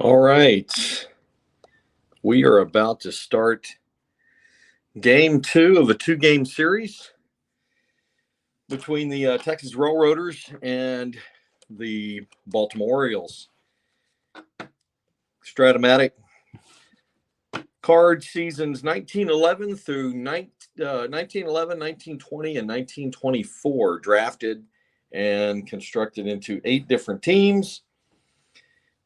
All right. We are about to start game two of a two-game series between the Texas Railroaders and the Baltimore Orioles. Strat-o-matic card seasons 1911 through 1911, 1920, and 1924 drafted and constructed into 8 different teams.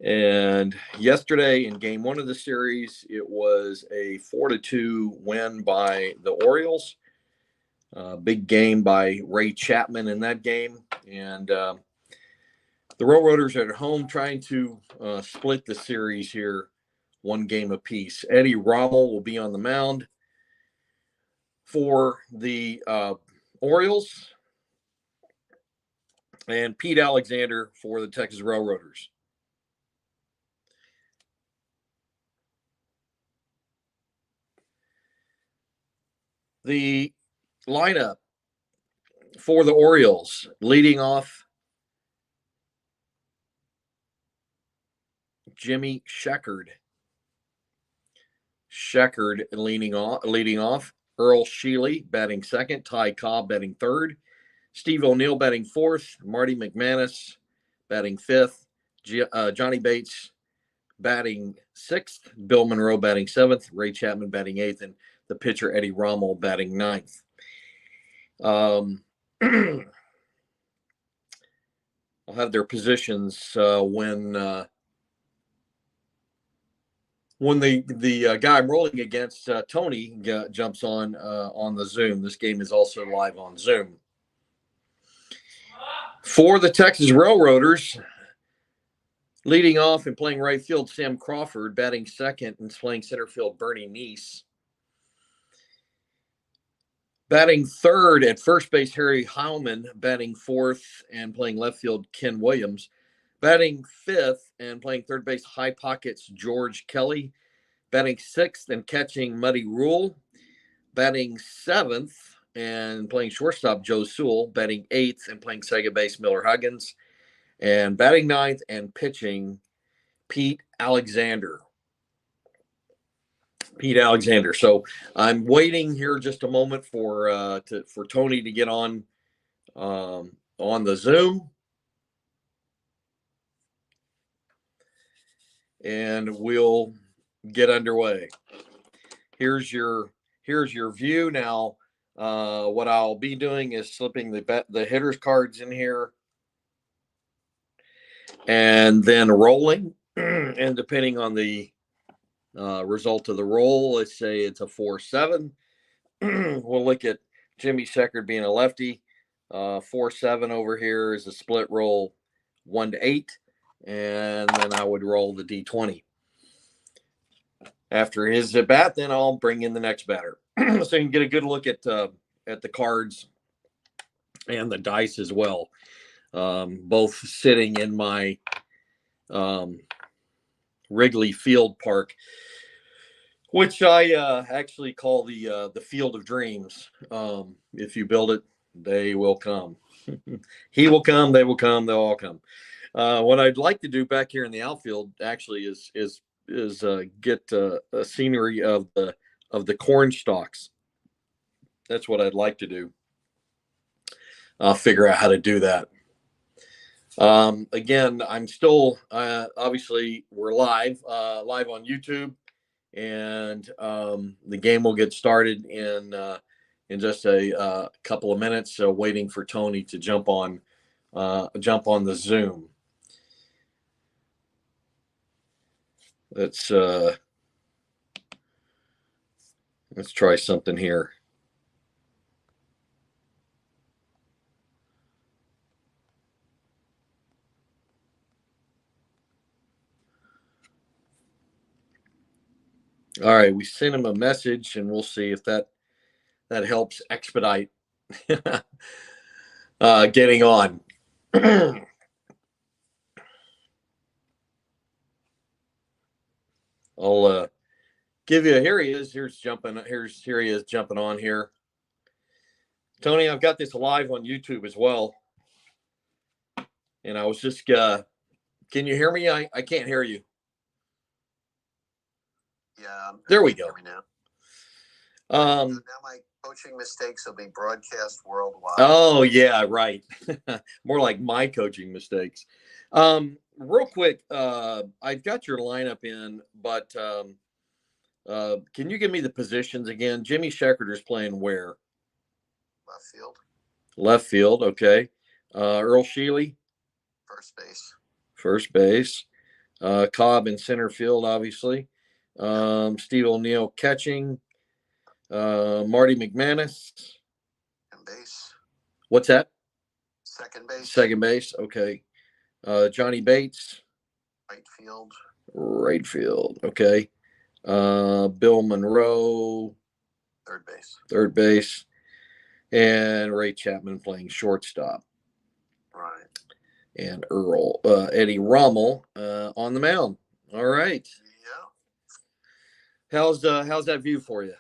And yesterday in game one of the series, it was a 4-2 win by the Orioles. Big game by Ray Chapman in that game. And the Railroaders are at home trying to split the series here, one game apiece. Eddie Rommel will be on the mound for the Orioles and Pete Alexander for the Texas Railroaders. The lineup for the Orioles, leading off Jimmy Sheckard. Sheckard leading off. Earl Sheely batting second. Ty Cobb batting third. Steve O'Neill batting fourth. Marty McManus batting fifth. Johnny Bates batting sixth. Bill Monroe batting seventh. Ray Chapman batting eighth. And the pitcher Eddie Rommel batting ninth. I'll have their positions when the guy I'm rolling against, Tony, jumps on the Zoom. This game is also live on Zoom. For the Texas Railroaders, leading off and playing right field, Sam Crawford. Batting second and playing center field, Bernie Neese. Batting third at first base, Harry Heilman. Batting fourth and playing left field, Ken Williams. Batting fifth and playing third base, high pockets, George Kelly. Batting sixth and catching, Muddy Rule. Batting seventh and playing shortstop, Joe Sewell. Batting eighth and playing second base, Miller Huggins. And batting ninth and pitching, Pete Alexander. So I'm waiting here just a moment for Tony to get on the Zoom, and we'll get underway. Here's your view now. What I'll be doing is slipping the hitters cards in here, and then rolling. And depending on the result of the roll, let's say it's a 4-7. We'll look at Jimmy Sheckard being a lefty. 4-7 over here is a split roll, 1-8, and then I would roll the D20. After his at bat, then I'll bring in the next batter, so you can get a good look at the cards and the dice as well. Both sitting in my Wrigley Field Park, which I actually call the Field of Dreams. If you build it, they will come. He will come. They will come. They'll all come. What I'd like to do back here in the outfield actually is get a scenery of the corn stalks. That's what I'd like to do. I'll figure out how to do that. Again, I'm still obviously we're live on YouTube, and the game will get started in just a couple of minutes. So waiting for Tony to jump on the Zoom. Let's try something here. All right, we sent him a message, and we'll see if that helps expedite getting on. I'll give you. Here he is. Here he is jumping on here. Tony, I've got this live on YouTube as well, and I was just. Can you hear me? I can't hear you. Yeah. There we go. Now. Now my coaching mistakes will be broadcast worldwide. Oh, yeah, right. More like my coaching mistakes. Real quick, I've got your lineup in, but can you give me the positions again? Jimmy Sheckerter's playing where? Left field. Left field, okay. Earl Sheely? First base. First base. Cobb in center field, obviously. Steve O'Neill catching. Marty McManus. Second base. What's that? Second base. Second base, okay. Johnny Bates. Right field. Right field, okay. Bill Monroe. Third base. Third base. And Ray Chapman playing shortstop. Right. And Eddie Rommel on the mound. All right. Yeah. How's that view for you?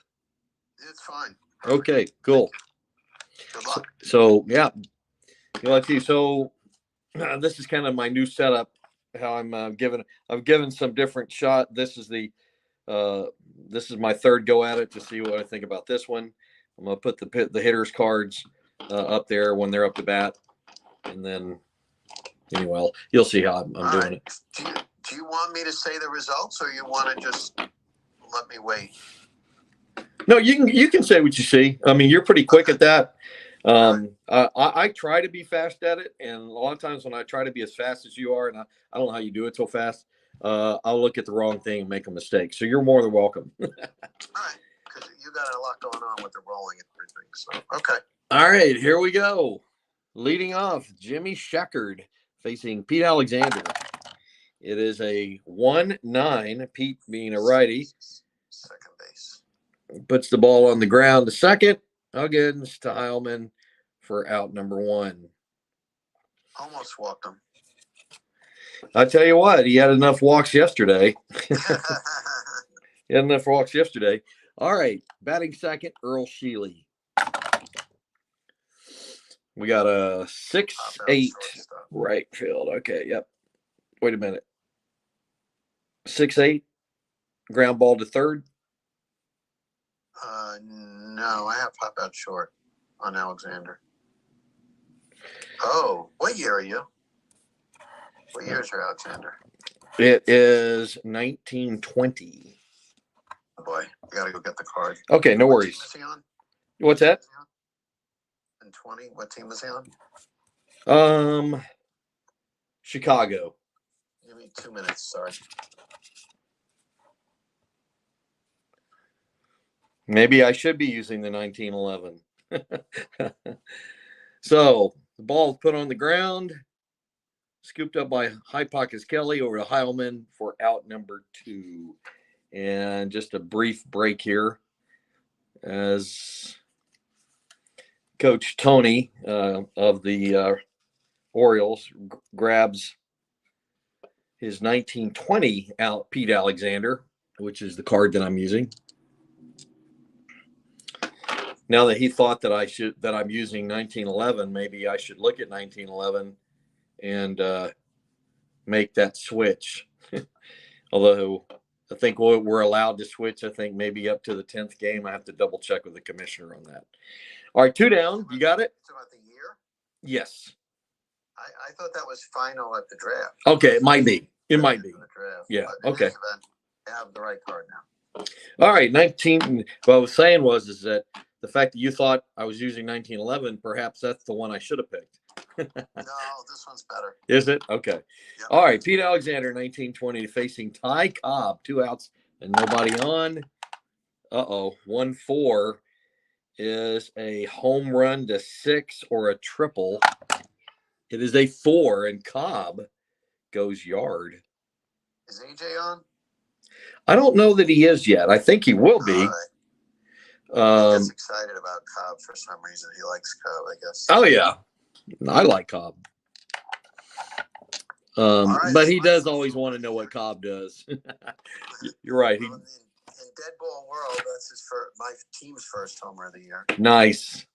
It's fine. Perfect. Okay, cool. Good luck. So yeah, let's see. So this is kind of my new setup. How I've given some different shot. This is my third go at it to see what I think about this one. I'm gonna put the hitters cards up there when they're up to bat, and then anyway, you'll see how I'm doing it. Do you want me to say the results, or you want to just let me wait? No, you can say what you see. I mean, you're pretty quick at that. I try to be fast at it, and a lot of times when I try to be as fast as you are, and I don't know how you do it so fast, I'll look at the wrong thing and make a mistake. So you're more than welcome. All right, because you got a lot going on with the rolling and everything. So okay. All right, here we go. Leading off, Jimmy Sheckard facing Pete Alexander. It is a 1-9. Pete being a righty. Second base. Puts the ball on the ground to second. Against to Heilman for out number 1. Almost walked him. I tell you what, he had enough walks yesterday. All right, batting second, Earl Sheely. We got a 6-8 right field. Okay, yep. Wait a minute. 6-8 ground ball to third. No, I have pop out short on Alexander. Oh, what year are you? What year is your Alexander? It is 1920. Oh boy, I gotta go get the card. Okay, no worries. What team is he on? What's that? In 20, what team is he on? Chicago. Give me 2 minutes, sorry. Maybe I should be using the 1911. So the ball put on the ground, scooped up by High Pockets Kelly over to Heilman for out number 2. And just a brief break here as Coach Tony of the Orioles grabs his 1920 out Pete Alexander, which is the card that I'm using. Now that he thought that I'm using 1911, maybe I should look at 1911 and make that switch. Although I think we're allowed to switch, I think maybe up to the 10th game. I have to double check with the commissioner on that. All right, 2 down. You got it? It's about the year? Yes. I thought that was final at the draft. Okay, it might be. It might be. Yeah, okay. Event, I have the right card now. All right, 19. What I was saying is that the fact that you thought I was using 1911, perhaps that's the one I should have picked. No, this one's better. Is it? Okay. Yep. All right, Pete Alexander, 1920, facing Ty Cobb, 2 outs and nobody on. 1-4 is a home run to 6 or a triple. It is a 4, and Cobb goes yard. Is AJ on? I don't know that he is yet. I think he will be. He gets excited about Cobb for some reason. He likes Cobb, I guess. Oh, yeah. I like Cobb. Right, but he does always want to know what Cobb does. You're right. In dead ball world, that's my team's first homer of the year. Nice.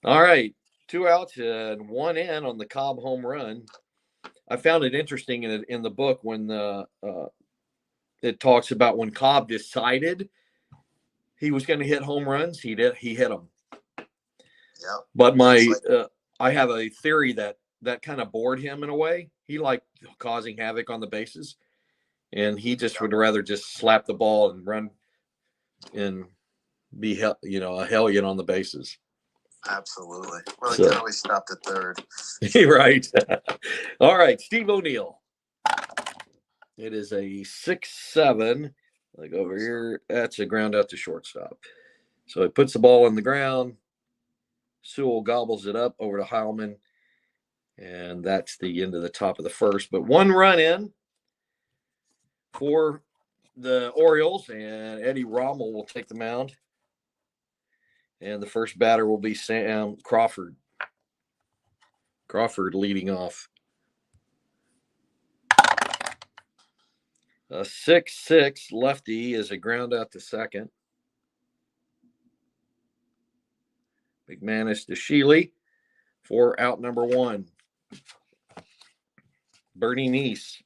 All right. 2 outs and 1 in on the Cobb home run. I found it interesting in the book when it talks about when Cobb decided he was going to hit home runs, he did. He hit them. Yeah. But I have a theory that kind of bored him in a way. He liked causing havoc on the bases, and he just would rather just slap the ball and run and be a hellion on the bases. Absolutely. Well, he could always stop at third. Right. All right, Steve O'Neill. It is a 6-7. Like over here, that's a ground out to shortstop. So it puts the ball on the ground. Sewell gobbles it up over to Heilman, and that's the end of the top of the first. But one run in for the Orioles, and Eddie Rommel will take the mound. And the first batter will be Sam Crawford. Crawford leading off. A 6-6 lefty is a ground out to second. McManus to Shealy for out number one. Bernie Neese,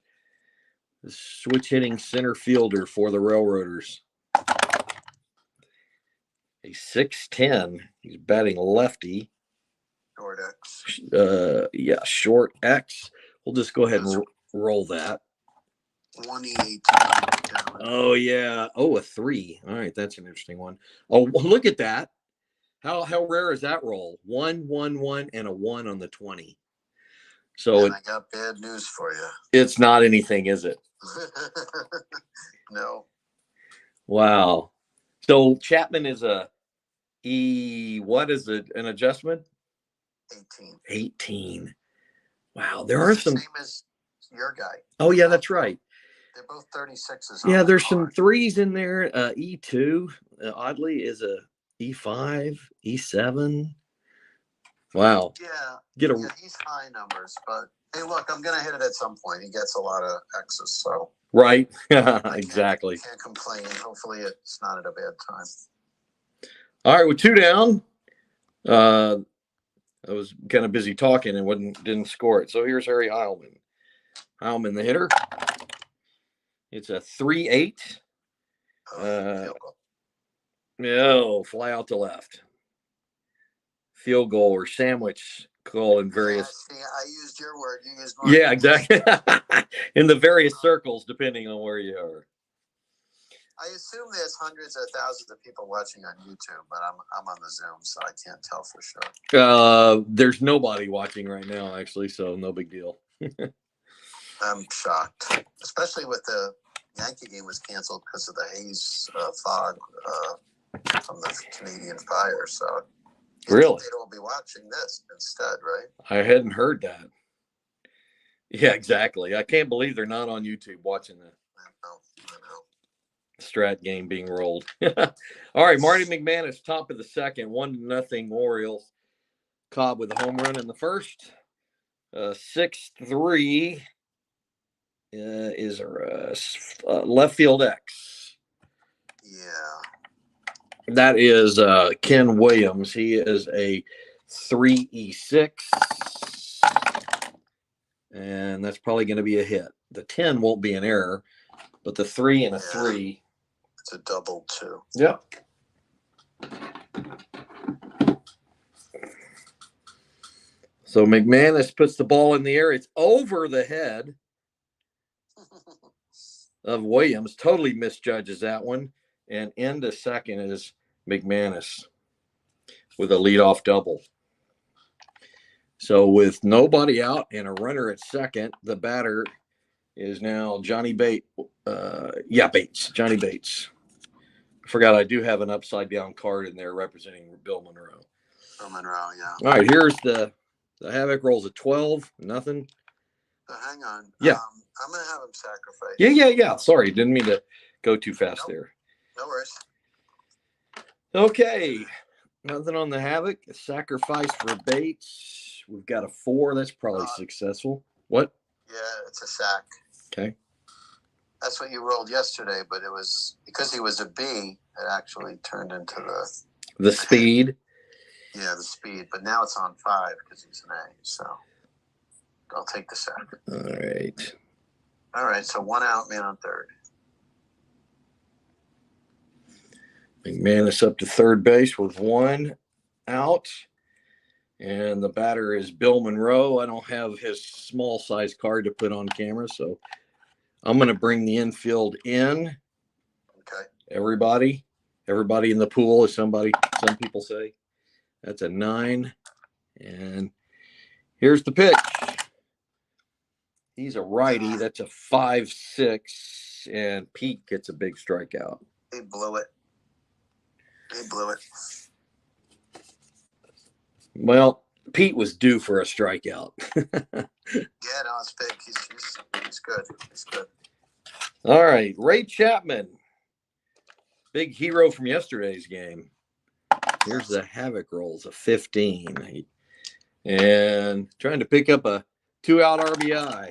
the switch hitting center fielder for the Railroaders. A 6'10. He's batting lefty. Short X. Short X. We'll just go ahead and roll that. 28. Oh, yeah. Oh, a 3. All right, that's an interesting one. Oh, look at that. How rare is that roll? 1, 1, 1, and a 1 on the 20. So I got bad news for you. It's not anything, is it? No. Wow. So Chapman is what is it? An adjustment? 18. Wow. There are some. Same as your guy. Oh, yeah, that's right. They're both 36s. Yeah, there's some 3s in there. E2, oddly, is a E5, E7. Wow. Yeah. He's high numbers, but hey, look, I'm going to hit it at some point. He gets a lot of X's, so. Right. Exactly. Can't complain. Hopefully it's not at a bad time. All right, with 2 down. I was kind of busy talking and didn't score it. So here's Harry Heilman. Heilman, the hitter. It's a 3-8. Fly out to left. Field goal or sandwich call in various. Yeah, I used your word. You used mine. Yeah, exactly. In the various circles, depending on where you are. I assume there's hundreds of thousands of people watching on YouTube, but I'm on the Zoom, so I can't tell for sure. There's nobody watching right now, actually, so no big deal. I'm shocked, especially with the Yankee game was canceled because of the haze fog from the Canadian fire. So really, they'd all be watching this instead, right? I hadn't heard that. Yeah, exactly. I can't believe they're not on YouTube watching that. I know. Strat game being rolled. All right, Marty McManus, top of the second, 1-0 Orioles. Cobb with a home run in the first. 6-3 is our left field X. Yeah. That is Ken Williams. He is a 3E6. And that's probably going to be a hit. The 10 won't be an error, but the 3 and a 3. It's a double 2. Yep. So McManus puts the ball in the air. It's over the head of Williams. Totally misjudges that one. And into second is McManus with a leadoff double. So with nobody out and a runner at second, the batter is now Johnny Bates. Bates. Johnny Bates. I forgot I do have an upside down card in there representing Bill Monroe. Bill Monroe, yeah. All right, here's the Havoc rolls a 12, nothing. So hang on. Yeah. I'm going to have him sacrifice. Yeah. Sorry, didn't mean to go too fast there. No worries. Okay. Nothing on the Havoc. A sacrifice for Bates. We've got a 4. That's probably successful. What? Yeah, it's a sack. Okay. That's what you rolled yesterday, but it was because he was a B, it actually turned into the speed. Yeah, the speed. But now it's on 5 because he's an A. So I'll take the sack. All right. All right. So 1 out, man on third. McManus up to third base with one out. And the batter is Bill Monroe. I don't have his small size card to put on camera, so I'm going to bring the infield in. Okay. Everybody in the pool, as some people say. That's a 9. And here's the pitch. He's a righty. That's a 5-6, and Pete gets a big strikeout. He blew it. Well, Pete was due for a strikeout. Yeah, no, it's big. He's good. He's good. All right, Ray Chapman, big hero from yesterday's game. Here's the havoc rolls, a 15, and trying to pick up a 2-out RBI.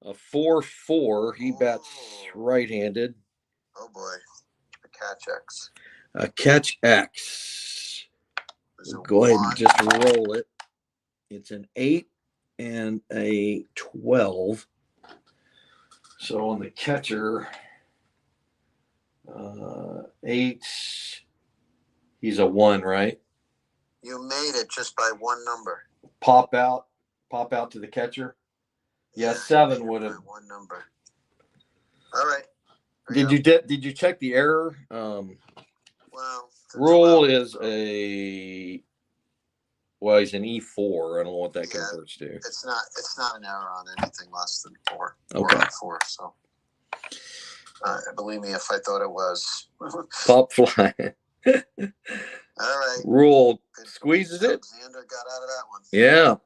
A 4-4. He bats right-handed. Oh boy, a catch X. A catch X. We'll go ahead and just roll it. It's an 8 and a 12. So on the catcher, 8. He's a 1, right? You made it just by one number. Pop out to the catcher. Yeah, 7 would have. One number. All right. Did you check the error? Well, rule is he's an E4. I don't know what that converts to. It's not an error on anything less than 4. Okay. 4. So, believe me, if I thought it was. Pop fly. All right. Rule squeezes it. Alexander got out of that one. Yeah.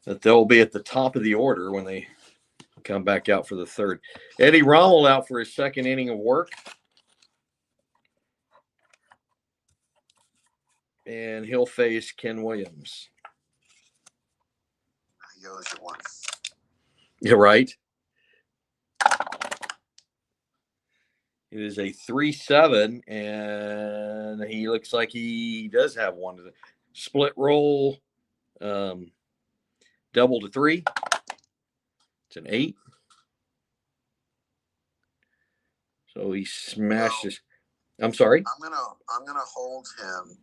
That they'll be at the top of the order when they come back out for the third. Eddie Rommel out for his second inning of work. And he'll face Ken Williams. He owes you one. Yeah, right. It is a 3-7, and he looks like he does have one. Split roll, double to 3. It's an 8. So he smashes. I'm sorry. I'm gonna hold him,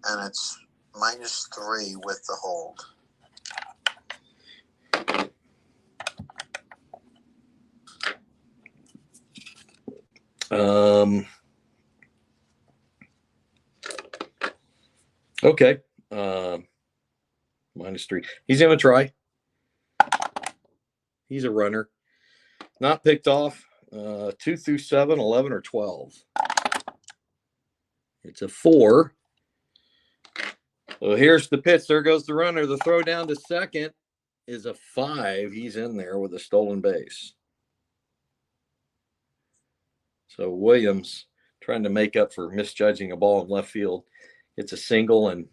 and it's -3 with the hold. Okay. -3. He's gonna try. He's a runner. Not picked off. 2 through 7, 11 or 12. It's a 4. So here's the pitch. There goes the runner. The throw down to second is a 5. He's in there with a stolen base. So Williams trying to make up for misjudging a ball in left field. It's a single and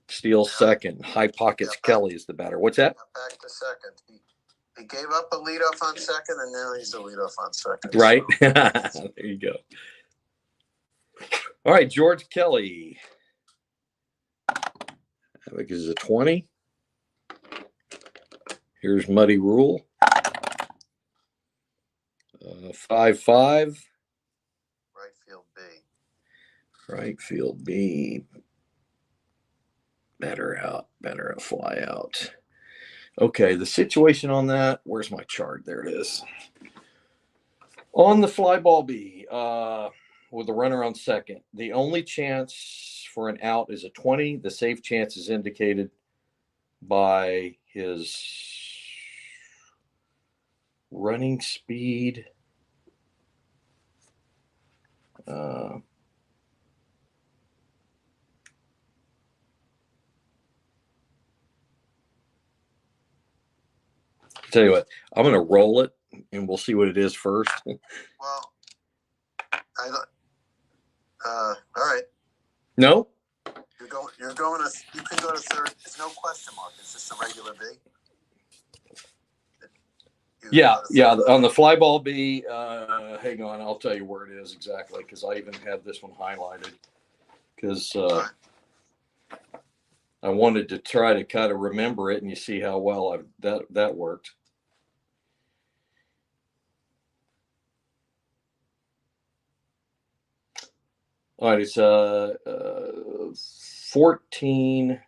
steals second. High pockets Kelly is the batter. What's that? Back to second. He gave up a leadoff on second, and now he's a leadoff on second. Right. So. There you go. All right, George Kelly. Havoc is a 20. Here's Muddy Rule. 5-5. Right field B. Right field B. Better out. Fly out. Okay, the situation on that. Where's my chart? There it is. On the fly ball B, with the runner on second, the only chance for an out is a 20. The safe chance is indicated by his running speed. Tell you what, I'm going to roll it, and we'll see what it is first. Well, all right. No? You can go to third. There's no question mark. It's just a regular B. Yeah. On the fly ball B, hang on, I'll tell you where it is exactly, because I even have this one highlighted. Because I wanted to try to kind of remember it, and you see how well that worked. All right, it's 14,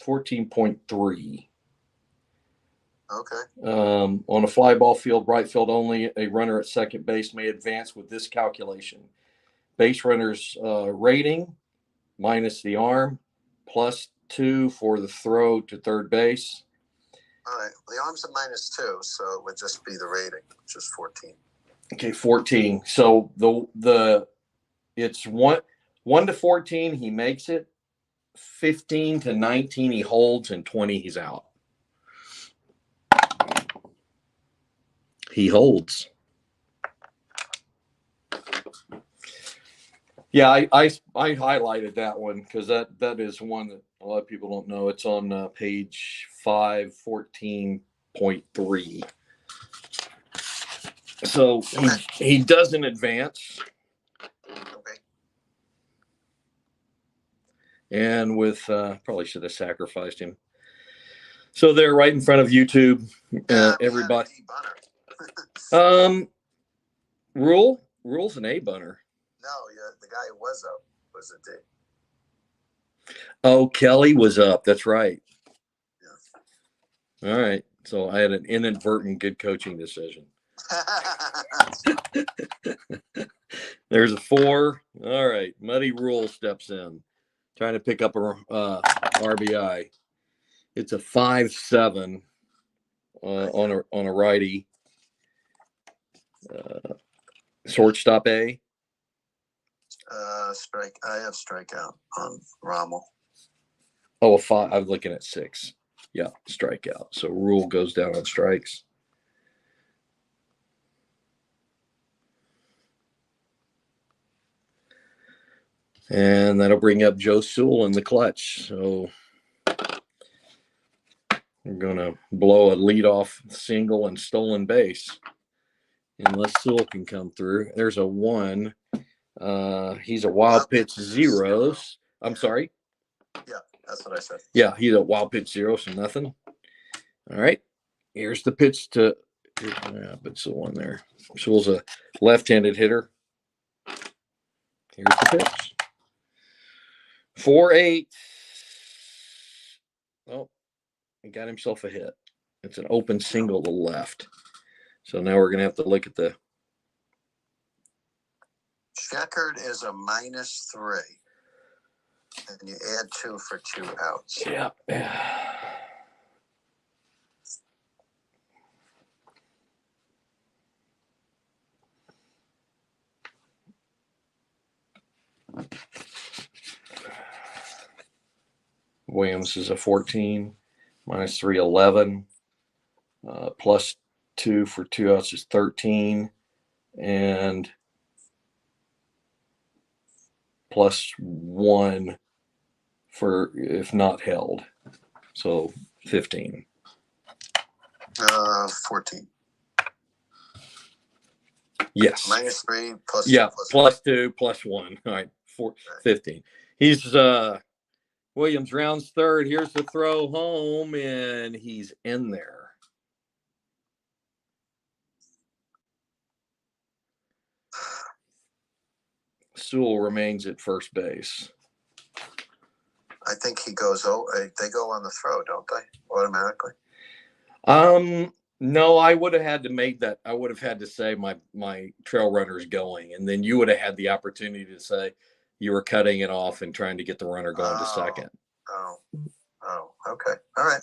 14.3. Okay. On a fly ball field, right field only, a runner at second base may advance with this calculation: base runner's rating minus the arm, +2 for the throw to third base. All right. The arm's a -2, so it would just be the rating, which is 14. Okay, 14. So the it's 1 to 14, he makes it. 15 to 19, he holds, and 20, he's out. He holds. Yeah, I highlighted that one because that is one that a lot of people don't know. It's on page 514.3. So he doesn't advance. Okay. And with probably should have sacrificed him. So they're right in front of YouTube. Everybody. Rule's an A bunner. No, yeah, the guy who was up was a D. Oh, Kelly was up. That's right. Yeah. All right. So I had an inadvertent good coaching decision. There's a 4. All right. Muddy Rule steps in, trying to pick up a RBI. It's a 5-7 on a righty. Shortstop A. Strike. I have strikeout on Rommel. Oh, a 5. I'm looking at 6. Yeah, strikeout. So Rule goes down on strikes. And that'll bring up Joe Sewell in the clutch. So we're going to blow a leadoff single and stolen base. Unless Sewell can come through. There's a 1. He's a wild pitch 0s. I'm sorry. Yeah, that's what I said. Yeah, he's a wild pitch 0, so nothing. All right. Here's the pitch to. Yeah, but Sewell in there. Sewell's a left-handed hitter. Here's the pitch. 4-8. Oh, he got himself a hit. It's an open single to left. So now we're going to have to look at the. Checkered is a -3. And you add 2 for 2 outs. Yeah. Williams is a 14, -3, 11. +2 for 2 outs is 13. And +1 for if not held. So 15. 14. Yes. -3 plus yeah, 2 +2 +1. All right, 15. He's Williams rounds third. Here's the throw home, and he's in there. Sewell remains at first base. I think he goes. Oh, they go on the throw, don't they? Automatically. No, I would have had to make that. I would have had to say my trail runner's going, and then you would have had the opportunity to say you were cutting it off and trying to get the runner going to second. Oh, okay. All right.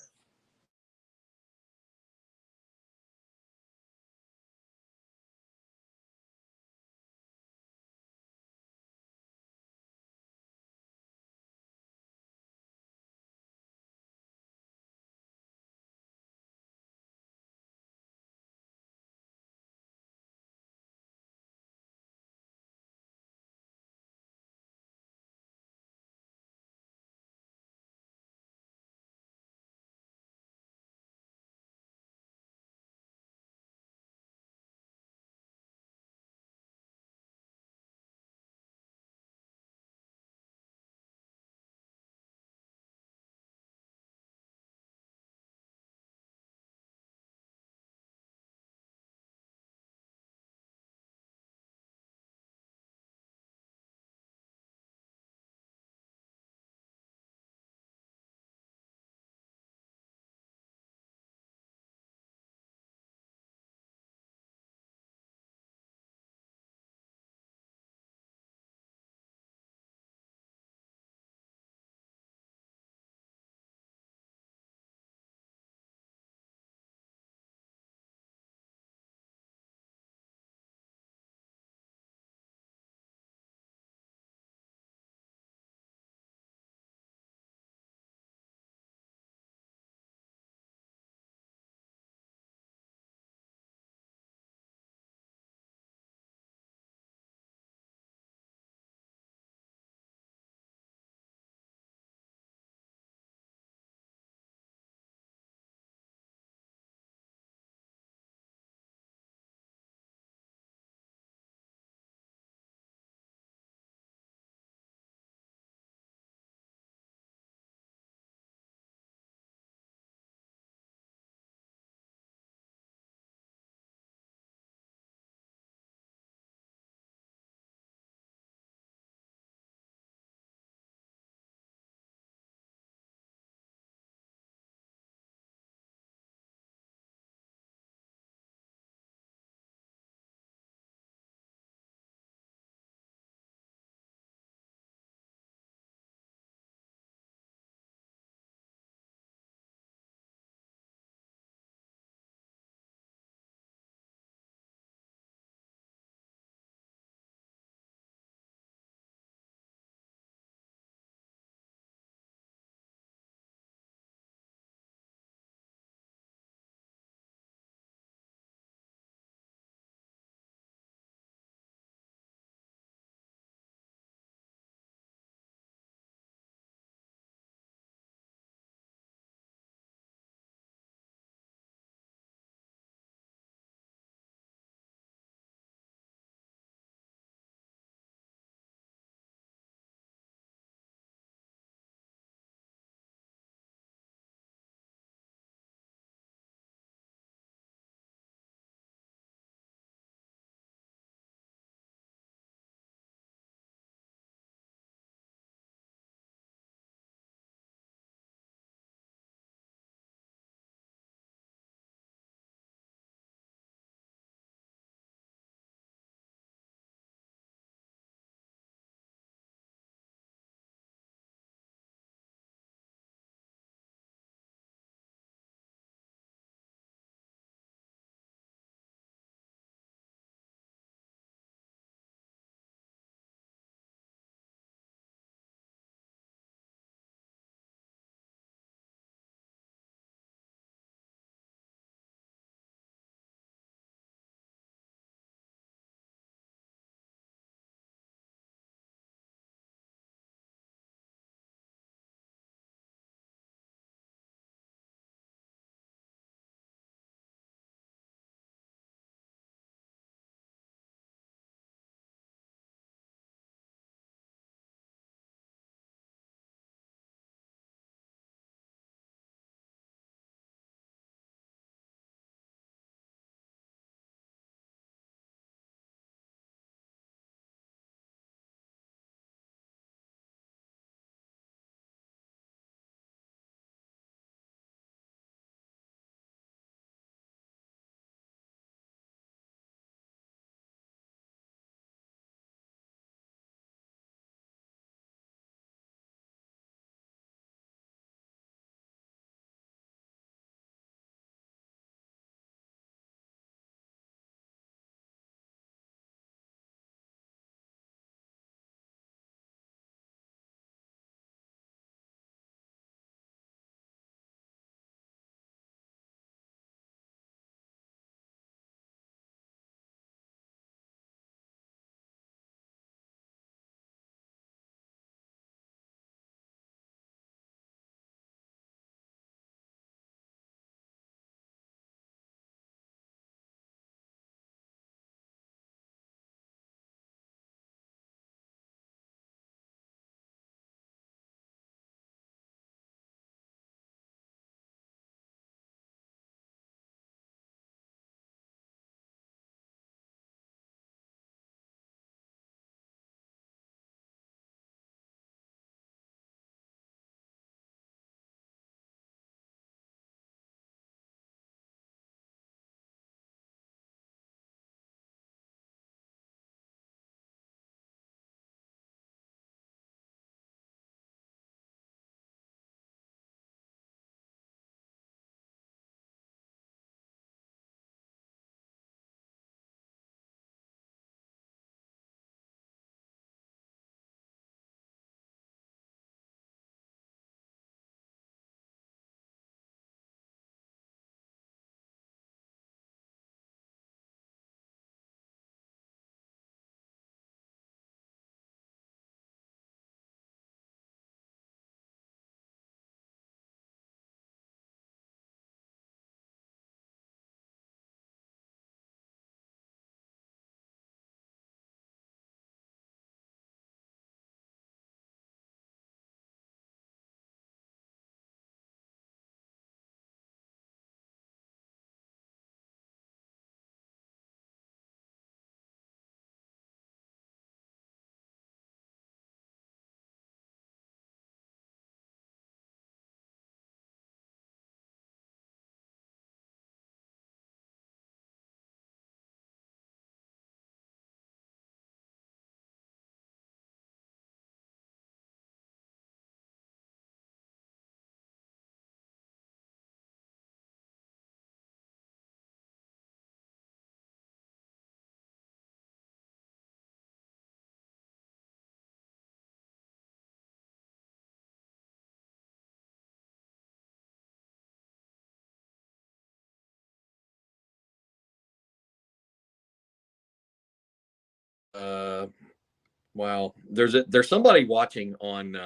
wow. There's somebody watching on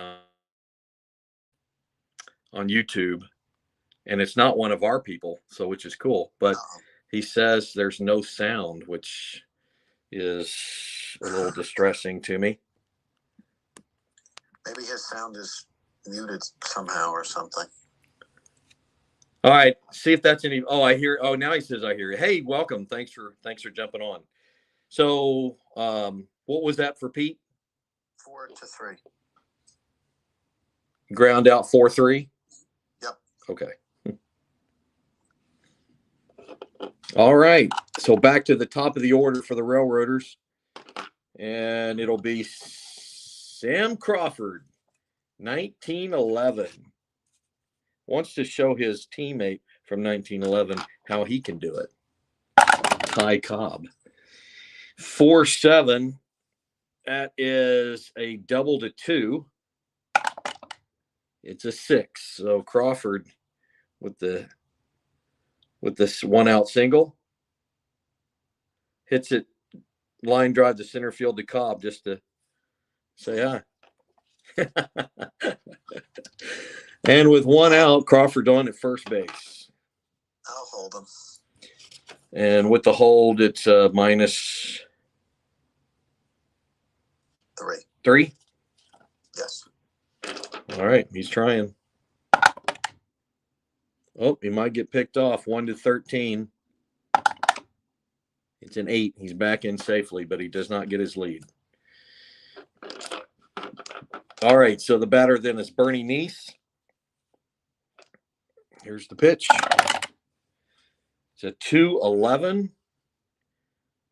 YouTube, and it's not one of our people, so which is cool. But he says there's no sound, which is a little distressing to me. Maybe his sound is muted somehow or something. All right, see if that's any. Oh, I hear. Oh, now he says I hear you. Hey, welcome. Thanks for jumping on. So, what was that for Pete? 4-3. Ground out 4-3. Yep. Okay. All right. So back to the top of the order for the Railroaders, and it'll be Sam Crawford, 1911. Wants to show his teammate from 1911 how he can do it. Ty Cobb. 4-7. That is a double to 2. It's a 6. So Crawford with this 1-out single hits it, line drive to center field to Cobb just to say hi. And with 1 out, Crawford on at first base. I'll hold him. And with the hold, it's minus 3. 3? Yes. All right, he's trying. Oh, he might get picked off. 1-13. It's an 8. He's back in safely, but he does not get his lead. All right, so the batter then is Bernie Neese. Here's the pitch. It's a 2-11.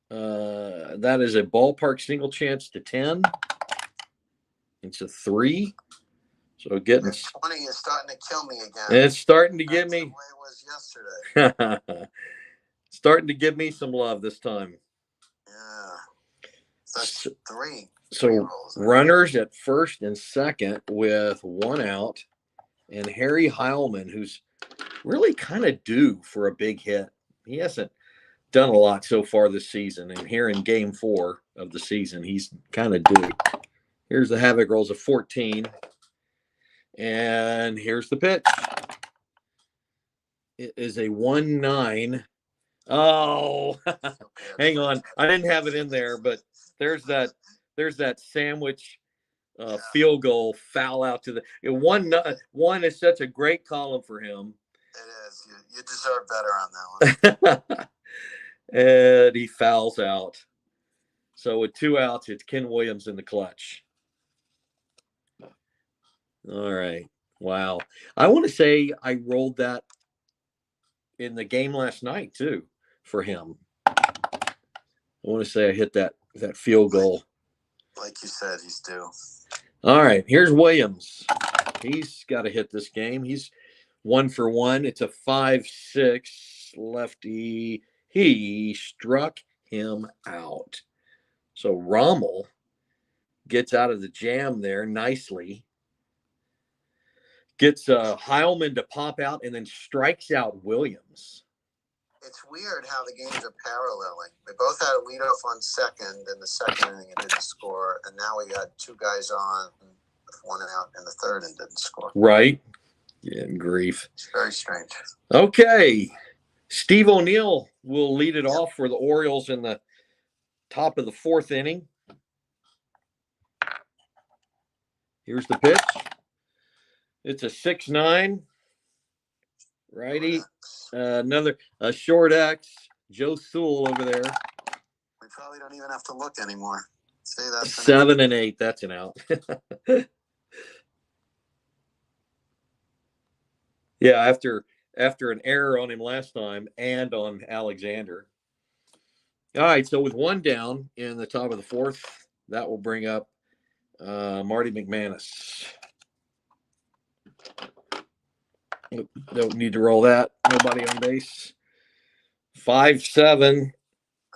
That is a ballpark single chance to 10. It's a 3. So getting 20 is starting to kill me again. It's starting to give me the way it was yesterday. Starting to give me some love this time. Yeah. That's 3. So runners at first and second with 1 out, and Harry Heilman, who's really kind of due for a big hit. He hasn't done a lot so far this season, and here in game 4 of the season, he's kind of due. Here's the Havoc rolls of 14, and here's the pitch. It is a 1-9. Oh, hang on. I didn't have it in there, but there's that sandwich field goal foul out to the 1 is such a great column for him. It is. You deserve better on that one. And he fouls out. So with 2 outs, it's Ken Williams in the clutch. All right. Wow. I want to say I rolled that in the game last night too for him. I want to say I hit that field goal. Like you said, he's due. All right. Here's Williams. He's got to hit this game. He's 1 for 1. It's a 5-6 lefty. He struck him out. So Rommel gets out of the jam there nicely. Gets Heilman to pop out and then strikes out Williams. It's weird how the games are paralleling. They both had a leadoff on second in the second inning and didn't score. And now we got 2 guys on with 1 out in the third and didn't score. Right. Yeah, grief. It's very strange. Okay. Steve O'Neill will lead it off for the Orioles in the top of the 4th inning. Here's the pitch. It's a 6-9. Righty. Another short X. Joe Sewell over there. We probably don't even have to look anymore. See, that's 7 and 8. That's an out. Yeah, after an error on him last time and on Alexander. All right, so with 1 down in the top of the 4th, that will bring up Marty McManus. Don't need to roll that. Nobody on base. 5-7.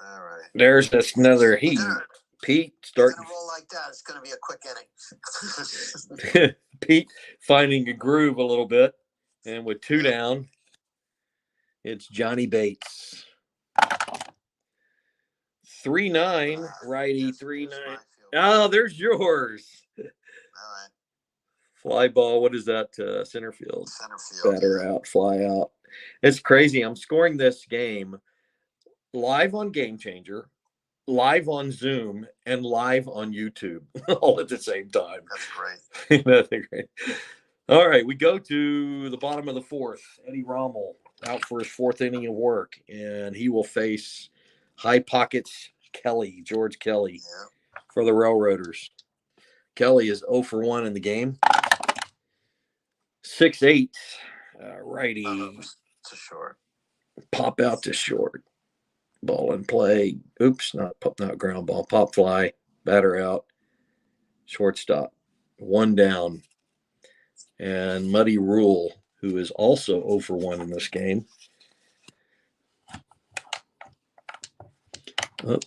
all right. There's this another heat. Pete starting to roll like that. It's going to be a quick inning. Pete finding a groove a little bit, and with 2 down, it's Johnny Bates. 3-9, righty, Here's 3-9. my field. Oh, there's yours. All right. Fly ball. What is that? Center field. Center field. Batter out, fly out. It's crazy. I'm scoring this game live on Game Changer, live on Zoom, and live on YouTube all at the same time. That's great. That's great. All right, we go to the bottom of the fourth. Eddie Rommel out for his fourth inning of work, and he will face High Pockets Kelly, George Kelly, for the Railroaders. Kelly is 0 for 1 in the game. 6-8, righty. It's a short. Pop out to short. Ball in play. Oops, not ground ball. Pop fly. Batter out. Shortstop. 1 down. And Muddy Rule, who is also 0 for 1 in this game. Oh,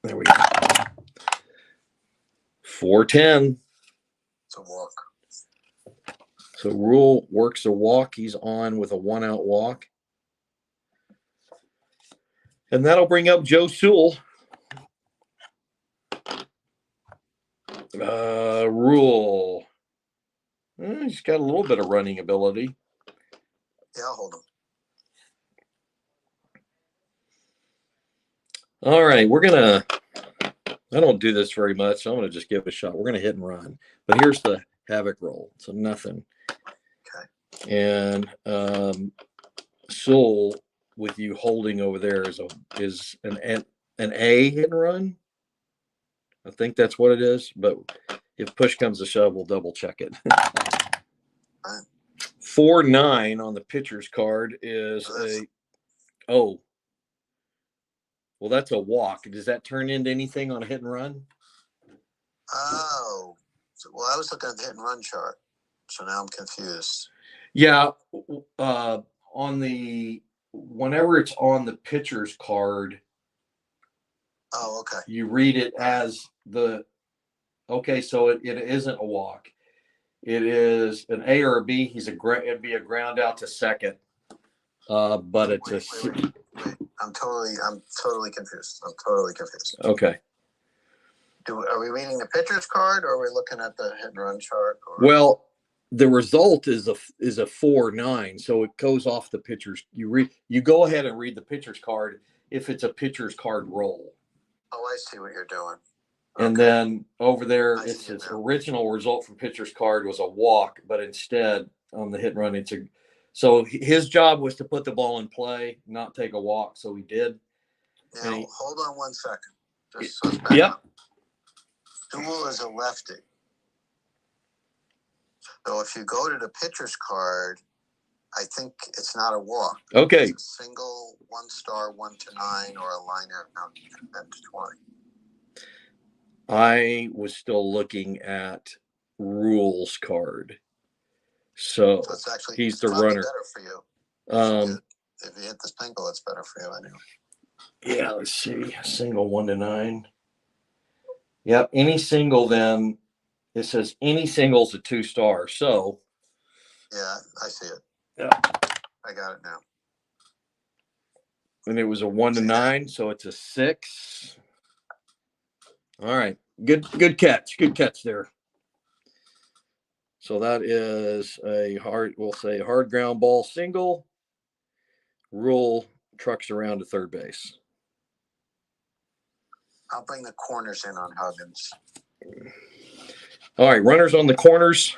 there we go. 4-10. It's a walk. So Rule works a walk. He's on with a 1-out walk. And that'll bring up Joe Sewell. Rule. He's got a little bit of running ability. Yeah, I'll hold him. All right, I don't do this very much, so I'm going to just give it a shot. We're going to hit and run. But here's the havoc roll. So nothing. Okay. And Sewell, with you holding over there, is an A hit and run. I think that's what it is. But if push comes to shove, we'll double check it. 4-9 on the pitcher's card is well, that's a walk. Does that turn into anything on a hit and run? Oh, well, I was looking at the hit and run chart, so now I'm confused. Yeah, whenever it's on the pitcher's card. Oh, okay. You read it as so it isn't a walk. It is an A or a B. It'd be a ground out to second. But it's wait. I'm totally confused. Okay. Are we reading the pitcher's card, or are we looking at the hit and run chart? Well, the result is a 4-9, so it goes off the pitcher's. You go ahead and read the pitcher's card if it's a pitcher's card roll. Oh, I see what you're doing. And then over there, it's his original result from pitcher's card was a walk, but instead on the hit and run, so his job was to put the ball in play, not take a walk. So he did. Now, hold on 1 second. Just so it's back up. Sewell is a lefty. So if you go to the pitcher's card, I think it's not a walk. Okay. It's a single, 1 star, 1 to 9, or a liner out 10 to 20. I was still looking at Rule's card. So it's actually, he's the runner. Better for you. If you hit the single, it's better for you anyway. Yeah, let's see. Single 1 to 9. Yep. Any single, then it says any single's a 2 star. So yeah, I see it. Yeah. I got it now. And it was a 1 to 9, so it's a 6. All right. Good catch. Good catch there. So that is we'll say hard ground ball single. Rule trucks around to third base. I'll bring the corners in on Huggins. All right, runners on the corners.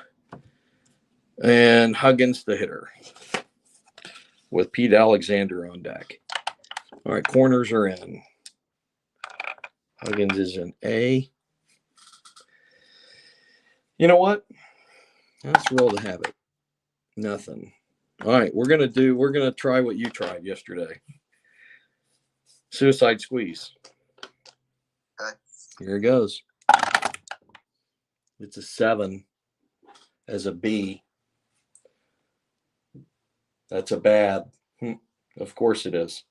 And Huggins the hitter. With Pete Alexander on deck. All right, corners are in. Huggins is an A. You know what? Let's roll the habit. Nothing. All right, we're gonna try what you tried yesterday. Suicide squeeze. Okay. Here it goes. It's a 7 as a B. That's a bad. Of course it is.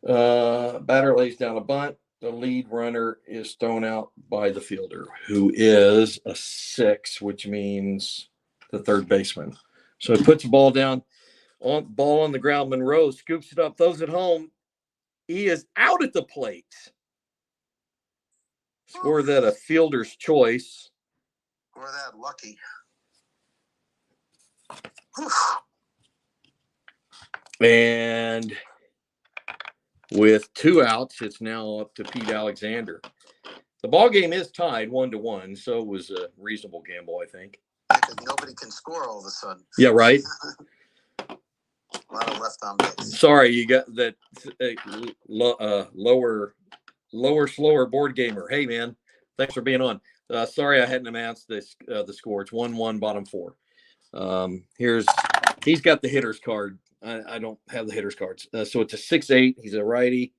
Batter lays down a bunt. The lead runner is thrown out by the fielder, who is a 6, which means the third baseman. So he puts the ball down, ball on the ground. Monroe scoops it up, throws it home. He is out at the plate. Score that a fielder's choice. Or that lucky. And with 2 outs, it's now up to Pete Alexander. The ball game is tied 1-1, so it was a reasonable gamble, I think. Because nobody can score all of a sudden. Yeah, right. A lot of left on base. Sorry, you got that lower, slower board gamer. Hey, man, thanks for being on. Sorry I hadn't announced this the score. It's 1-1, bottom 4. He's got the hitter's card. I don't have the hitter's cards. So it's a 6-8. He's a righty,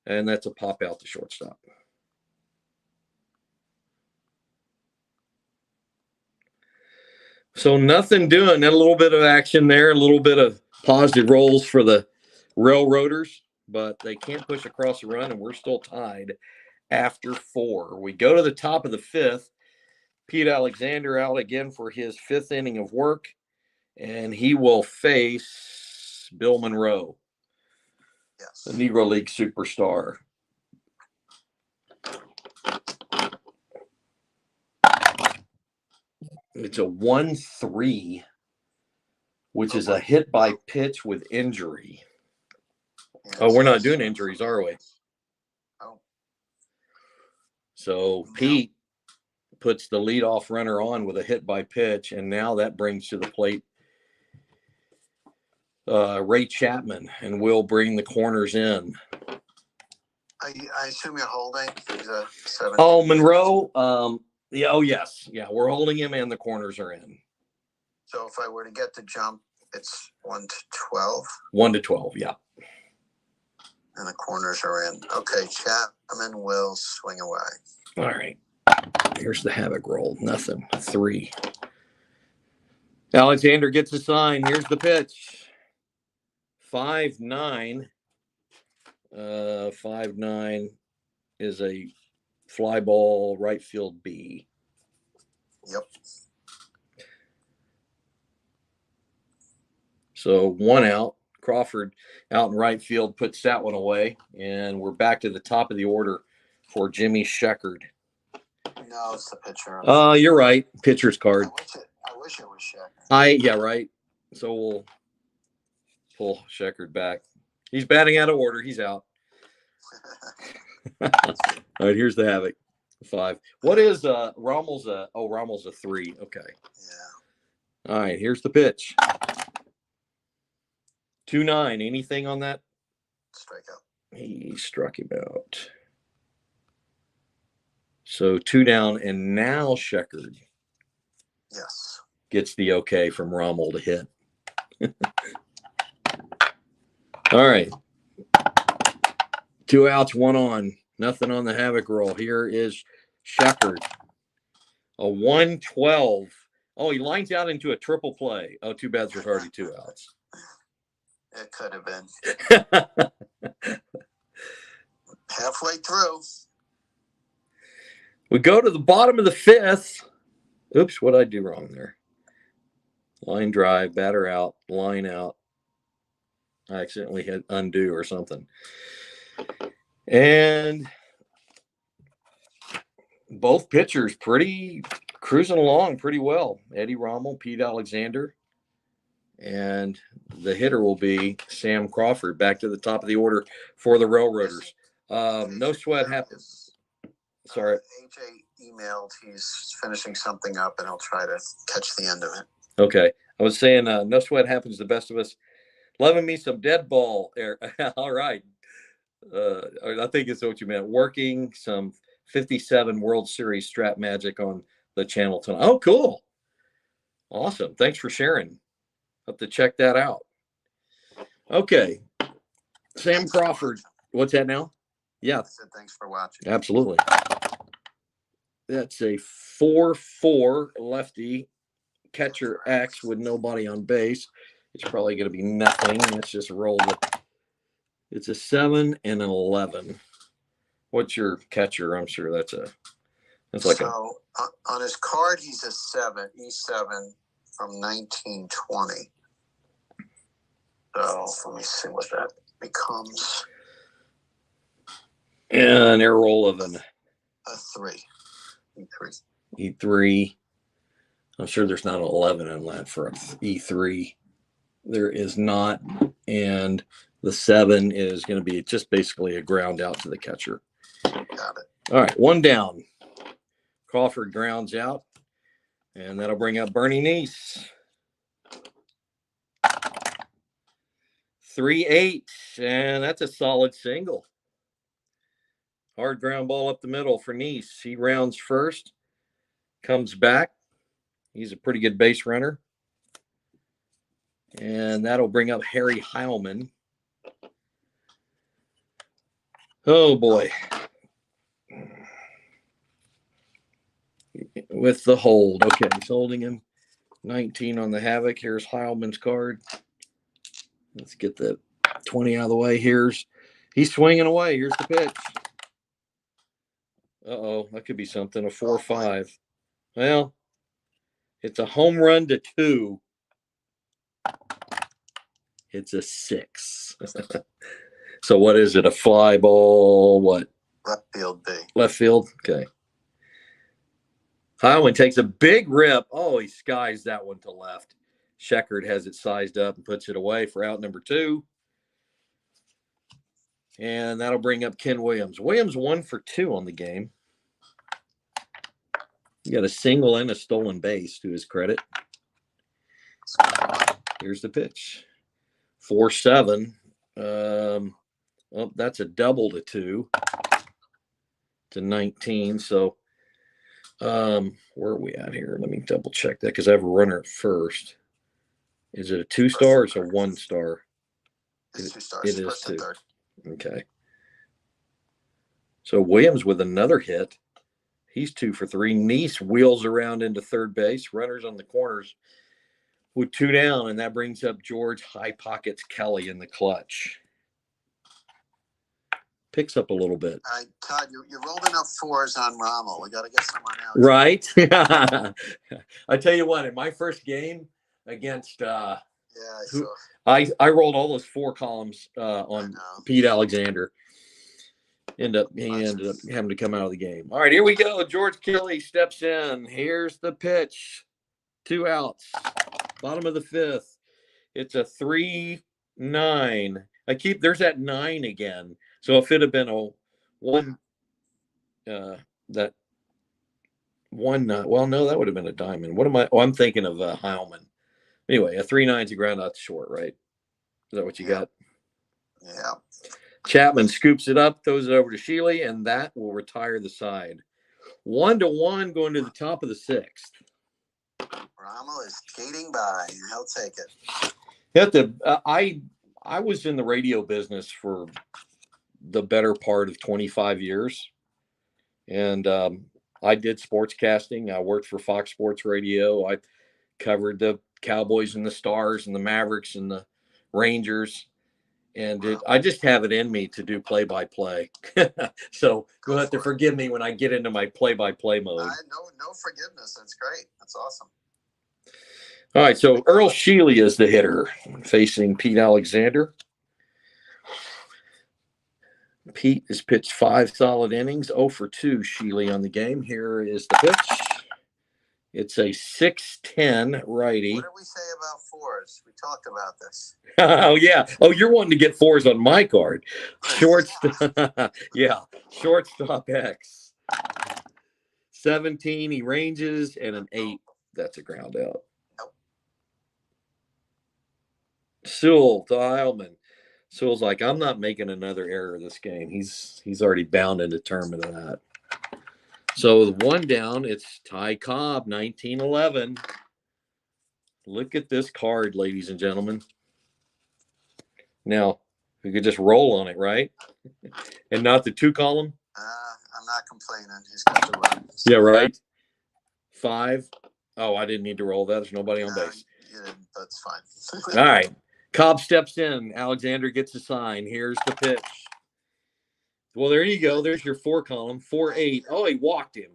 and that's a pop out to shortstop. So nothing doing. A little bit of action there, a little bit of positive rolls for the Railroaders, but they can't push across the run, and we're still tied after 4. We go to the top of the 5th. Pete Alexander out again for his 5th inning of work, and he will face Bill Monroe, yes, the Negro League superstar. It's a 1-3, which is a hit by pitch with injury. Yes. Oh, we're not doing injuries, are we? Oh. So Pete puts the leadoff runner on with a hit by pitch, and now that brings to the plate Ray Chapman, and we'll bring the corners in. I assume you're holding. He's a 7. Oh, Monroe. Yeah. Oh, yes. Yeah, we're holding him, and the corners are in. So if I were to get the jump, it's 1-12. 1-12. Yeah. And the corners are in. Okay, Chapman will swing away. All right. Here's the havoc roll. Nothing. 3. Alexander gets a sign. Here's the pitch. 5-9. 5-9 is a fly ball, right field B. Yep. So 1 out. Crawford out in right field puts that one away, and we're back to the top of the order for Jimmy Sheckard. No, it's the pitcher. You're right. Pitcher's card. I wish it was Sheckard. Yeah, right. So we'll pull Sheckard back. He's batting out of order. He's out. All right, here's the havoc. 5. What is Rommel's Rommel's a 3. Okay. Yeah. All right, here's the pitch. 2-9. Anything on that? Strikeout. He struck him out. So 2 down, and now Sheckard. Yes. Gets the okay from Rommel to hit. All right. 2 outs, 1 on. Nothing on the havoc roll. Here is Sheckard. A 1-12. Oh, he lines out into a triple play. Oh, too bad there's already 2 outs. It could have been. Halfway through. We go to the bottom of the 5th. Oops, what did I do wrong there? Line drive, batter out, line out. I accidentally hit undo or something. And both pitchers cruising along pretty well. Eddie Rommel, Pete Alexander. And the hitter will be Sam Crawford, back to the top of the order for the Railroaders. No sweat happens. Sorry. AJ emailed. He's finishing something up, and he'll try to catch the end of it. Okay. I was saying no sweat happens to the best of us. Loving me some dead ball. All right. I think it's what you meant. Working some 57 World Series Strat-o-matic on the channel tonight. Oh, cool. Awesome. Thanks for sharing. Have to check that out. Okay. Sam Crawford. What's that now? Yeah. I said thanks for watching. Absolutely. That's a 4-4 lefty catcher X with nobody on base. It's probably going to be nothing. Let's just roll it. It's a 7 and an 11. What's your catcher? I'm sure that's like on his card, he's a 7. E7 from 1920. So let me see what that becomes. An error roll of an a 3. E3. E3. I'm sure there's not an 11 in that for an E3. There is not. And the 7 is going to be just basically a ground out to the catcher. Got it. All right, 1 down. Crawford grounds out, and that'll bring up Bernie Neese. 3-8, and that's a solid single. Hard ground ball up the middle for Neese. He rounds first, comes back. He's a pretty good base runner. And that'll bring up Harry Heilman. Oh, boy. With the hold. Okay, he's holding him. 19 on the Havoc. Here's Heilman's card. Let's get the 20 out of the way. He's swinging away. Here's the pitch. Uh-oh, that could be something. A 4-5. Well, it's a home run to 2. It's a 6. So what is it? A fly ball? What? Left field B. Left field? Okay. Heilman takes a big rip. Oh, he skies that one to left. Sheckard has it sized up and puts it away for out number 2. And that'll bring up Ken Williams. Williams 1 for 2 on the game. He got a single and a stolen base to his credit. Here's the pitch. 4-7. That's a double to 2 to 19. So where are we at here? Let me double check that because I have a runner at first. Is it a 2-star or is it a 1-star? It's 2 stars. It is First 2. and third. Okay. So Williams with another hit. He's 2 for 3. Neese wheels around into third base. Runners on the corners with 2 down, and that brings up George High Pockets Kelly in the clutch. Picks up a little bit. All right, Todd, you rolled enough 4s on Rommel. We got to get someone else. Right? I tell you what, in my first game against I rolled all those 4 columns on Pete Alexander. He ended up having to come out of the game. All right, here we go. George Kelly steps in. Here's the pitch. 2 outs. Bottom of the 5th. It's a 3-9. There's that 9 again. So if it had been a 1, that 1, well, no, that would have been a diamond. What am I? Oh, I'm thinking of Heilman. Anyway, a 3-9 to ground out to short, right? Is that what you got? Yeah. Chapman scoops it up, throws it over to Sheely, and that will retire the side. 1-1 going to the top of the 6th. Rommel is skating by. He'll take it. I was in the radio business for the better part of 25 years, and I did sportscasting. I worked for Fox Sports Radio. I covered the Cowboys and the Stars and the Mavericks and the Rangers. And I just have it in me to do play-by-play. So you'll have to forgive me when I get into my play-by-play mode. No forgiveness. That's great. That's awesome. All right, so Earl Sheely is the hitter facing Pete Alexander. Pete has pitched 5 solid innings, 0 for 2 Sheely on the game. Here is the pitch. It's a 6-10 righty. What did we say about 4s? We talked about this. Oh, yeah. Oh, you're wanting to get 4s on my card. Shortstop. Yeah. Shortstop X. 17, he ranges, and an 8. That's a ground out. Nope. Sewell to Heilman. Sewell's like, I'm not making another error this game. He's already bound and determined of that. So the 1 down, it's Ty Cobb, 1911. Look at this card, ladies and gentlemen. Now, we could just roll on it, right? And not the 2 column? I'm not complaining. He's got the run. Yeah, right. 5. Oh, I didn't need to roll that. There's nobody on base. You didn't. That's fine. All right. Cobb steps in. Alexander gets a sign. Here's the pitch. Well, there you go. There's your 4 column. 4-8. Oh, he walked him.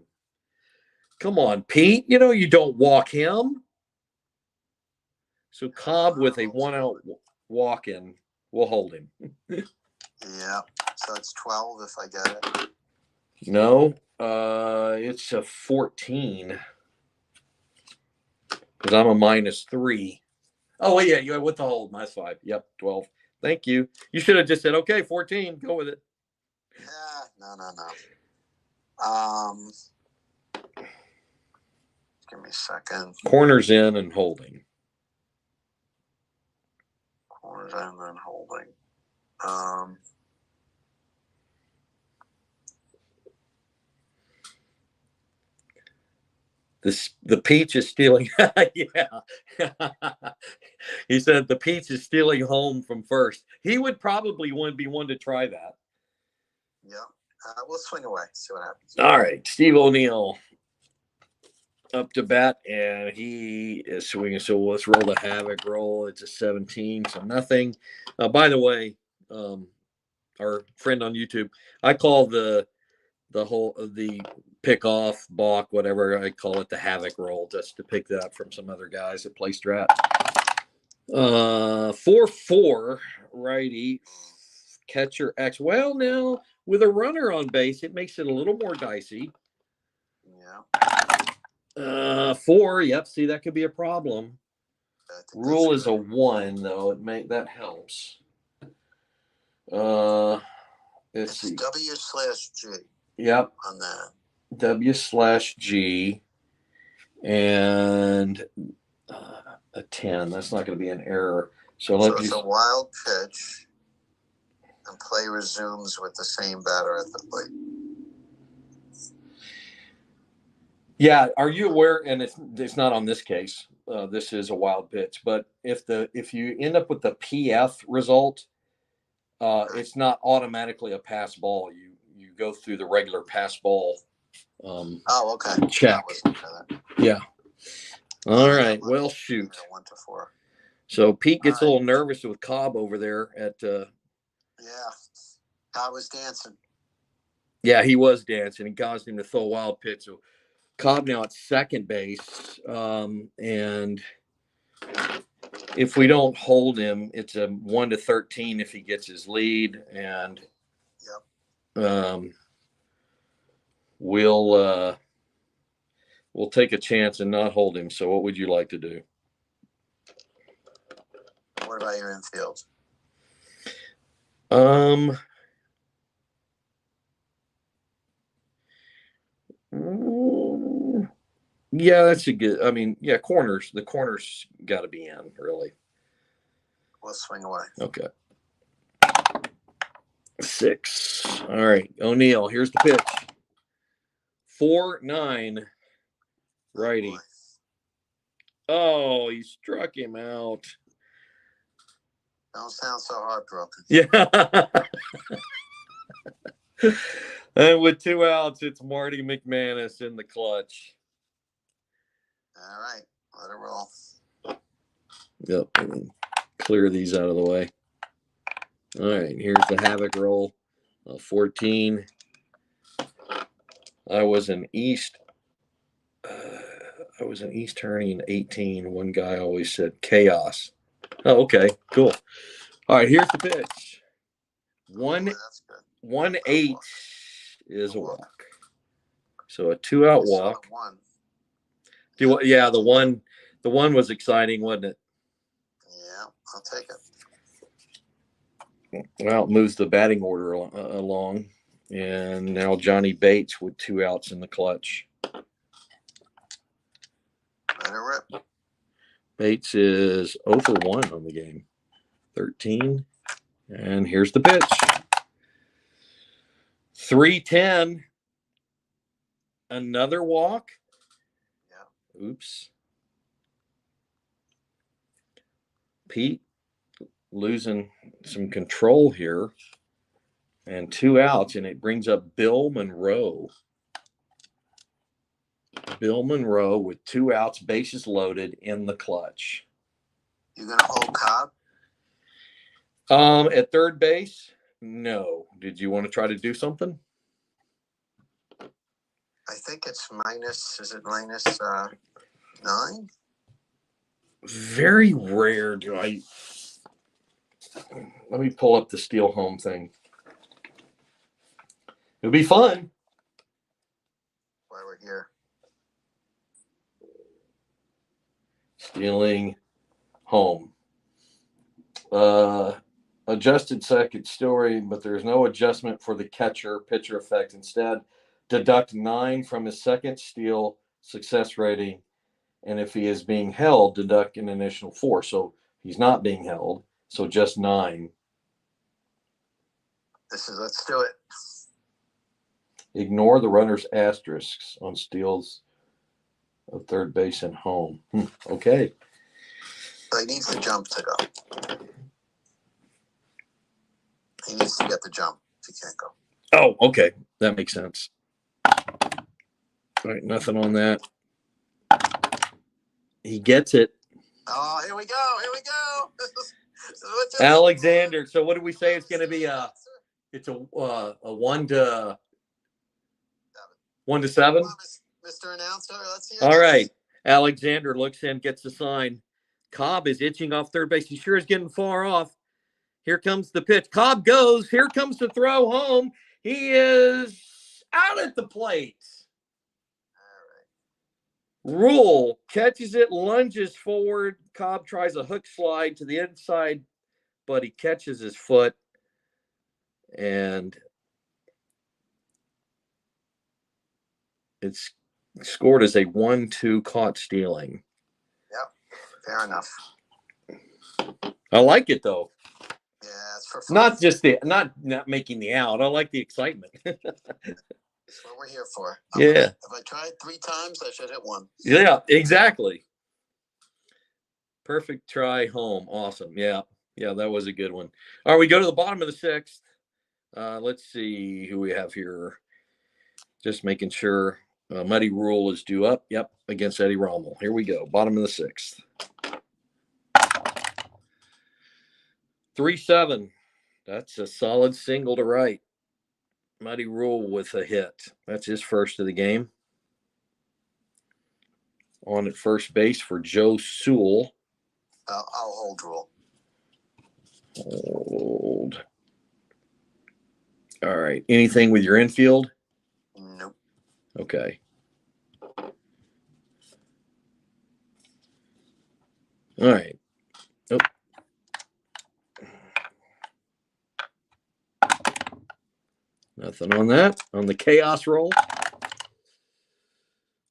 Come on, Pete. You know you don't walk him. So Cobb with a 1-out walk-in will hold him. Yeah. So it's 12 if I get it. No, it's a 14. Because I'm a -3. Oh, yeah, you with the hold. -5. Yep, 12. Thank you. You should have just said, okay, 14. Go with it. Yeah, no. Give me a second. Corners in and holding. Corners in and holding. The peach is stealing. Yeah. He said the peach is stealing home from first. He would probably be one to try that. Yeah. We'll swing away. See what happens. All right. Steve O'Neill up to bat, and he is swinging. So let's roll the havoc roll. It's a 17, so nothing. By the way, our friend on YouTube, I call the pick off, balk, whatever I call it, the havoc roll, just to pick that up from some other guys that play Strat. 4-4 righty catcher X. Well, now with a runner on base, it makes it a little more dicey. Yeah. 4. Yep. See, that could be a problem. Rule is a 1, though. That helps. Let's see. W/G. Yep. On that. W/G. And a 10. That's not going to be an error. So it's a wild pitch, and play resumes with the same batter at the plate. Yeah, are you aware? And it's not on this case. This is a wild pitch, but if you end up with the PF result, it's not automatically a pass ball. You go through the regular pass ball. Okay. Check. Yeah. All right. Well, shoot. 1 to 4. So Pete gets a little nervous with Cobb over there at. Yeah, Cobb was dancing. Yeah, he was dancing. It caused him to throw a wild pitch. So Cobb now at second base, and if we don't hold him, it's a 1 to 13 if he gets his lead, and we'll take a chance and not hold him. So what would you like to do? What about your infield? Yeah, that's a good. I mean, yeah, corners. The corners got to be in, really. We'll swing away. Okay. 6. All right, O'Neill. Here's the pitch. 4-9. Righty. Oh, he struck him out. Don't sound so heartbroken. Yeah. And with 2 outs, it's Marty McManus in the clutch. All right, let it roll. Yep. Clear these out of the way. All right, here's the havoc roll. 14. I was an East turning 18. One guy always said chaos. Oh, okay, cool. All right, here's the pitch. 1-8 is a walk. So a 2-out walk. Yeah, the one was exciting, wasn't it? Yeah, I'll take it. Well, it moves the batting order along, and now Johnny Bates with 2 outs in the clutch. Let it rip. Bates is 0 for 1 on the game. 13, and here's the pitch. 3-10. Another walk. Yeah. Oops. Pete losing some control here, and 2 outs, and it brings up Bill Monroe. Bill Monroe with 2 outs, bases loaded in the clutch. You gonna hold Cobb? At third base, no. Did you want to try to do something? I think it's minus. Is it -9? Very rare do I. Let me pull up the steal home thing. It'll be fun. Why we're here. Stealing home. Adjusted second story, but there's no adjustment for the catcher-pitcher effect. Instead, deduct 9 from his second steal success rating, and if he is being held, deduct an additional 4. So he's not being held, so just 9. Let's do it. Ignore the runner's asterisks on steals of third base and home. Okay. So he needs the jump to go. He needs to get the jump if he can't go. Oh, okay. That makes sense. All right, nothing on that. He gets it. Oh, here we go. Here we go. Alexander. So what did we say? It's going to be it's a 1 to 7. Mr. Announcer, let's see. All right. Alexander looks in, gets the sign. Cobb is itching off third base. He sure is getting far off. Here comes the pitch. Cobb goes. Here comes the throw home. He is out at the plate. All right. Rule catches it, lunges forward. Cobb tries a hook slide to the inside, but he catches his foot. And it's scored as a 1-2 caught stealing. Yep, fair enough. I like it though. Yeah, it's for fun. Not just not making the out. I like the excitement. That's what we're here for. Yeah. If I tried 3 times, I should hit 1. Yeah, exactly. Perfect try home. Awesome. Yeah, that was a good one. All right, we go to the bottom of the 6th. Let's see who we have here. Just making sure. Muddy Rule is due up. Yep, against Eddie Rommel. Here we go. Bottom of the 6th. 3-7. That's a solid single to right. Muddy Rule with a hit. That's his first of the game. On at first base for Joe Sewell. I'll hold Rule. Hold. All right. Anything with your infield? Nope. Okay. All right. Nope. Nothing on that. On the chaos roll.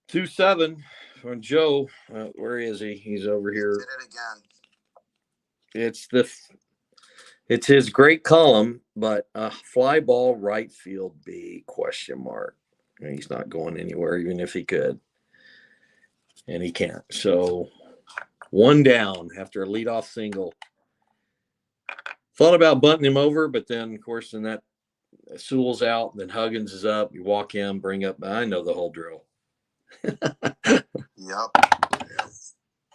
2-7 on Joe. Where is he? He's over here. Did it again. It's his great column, but fly ball right field B ? He's not going anywhere, even if he could. And he can't. So 1 down after a leadoff single. Thought about bunting him over, but then, of course, then that Sewell's out, then Huggins is up. You walk him, bring up. I know the whole drill. Yep.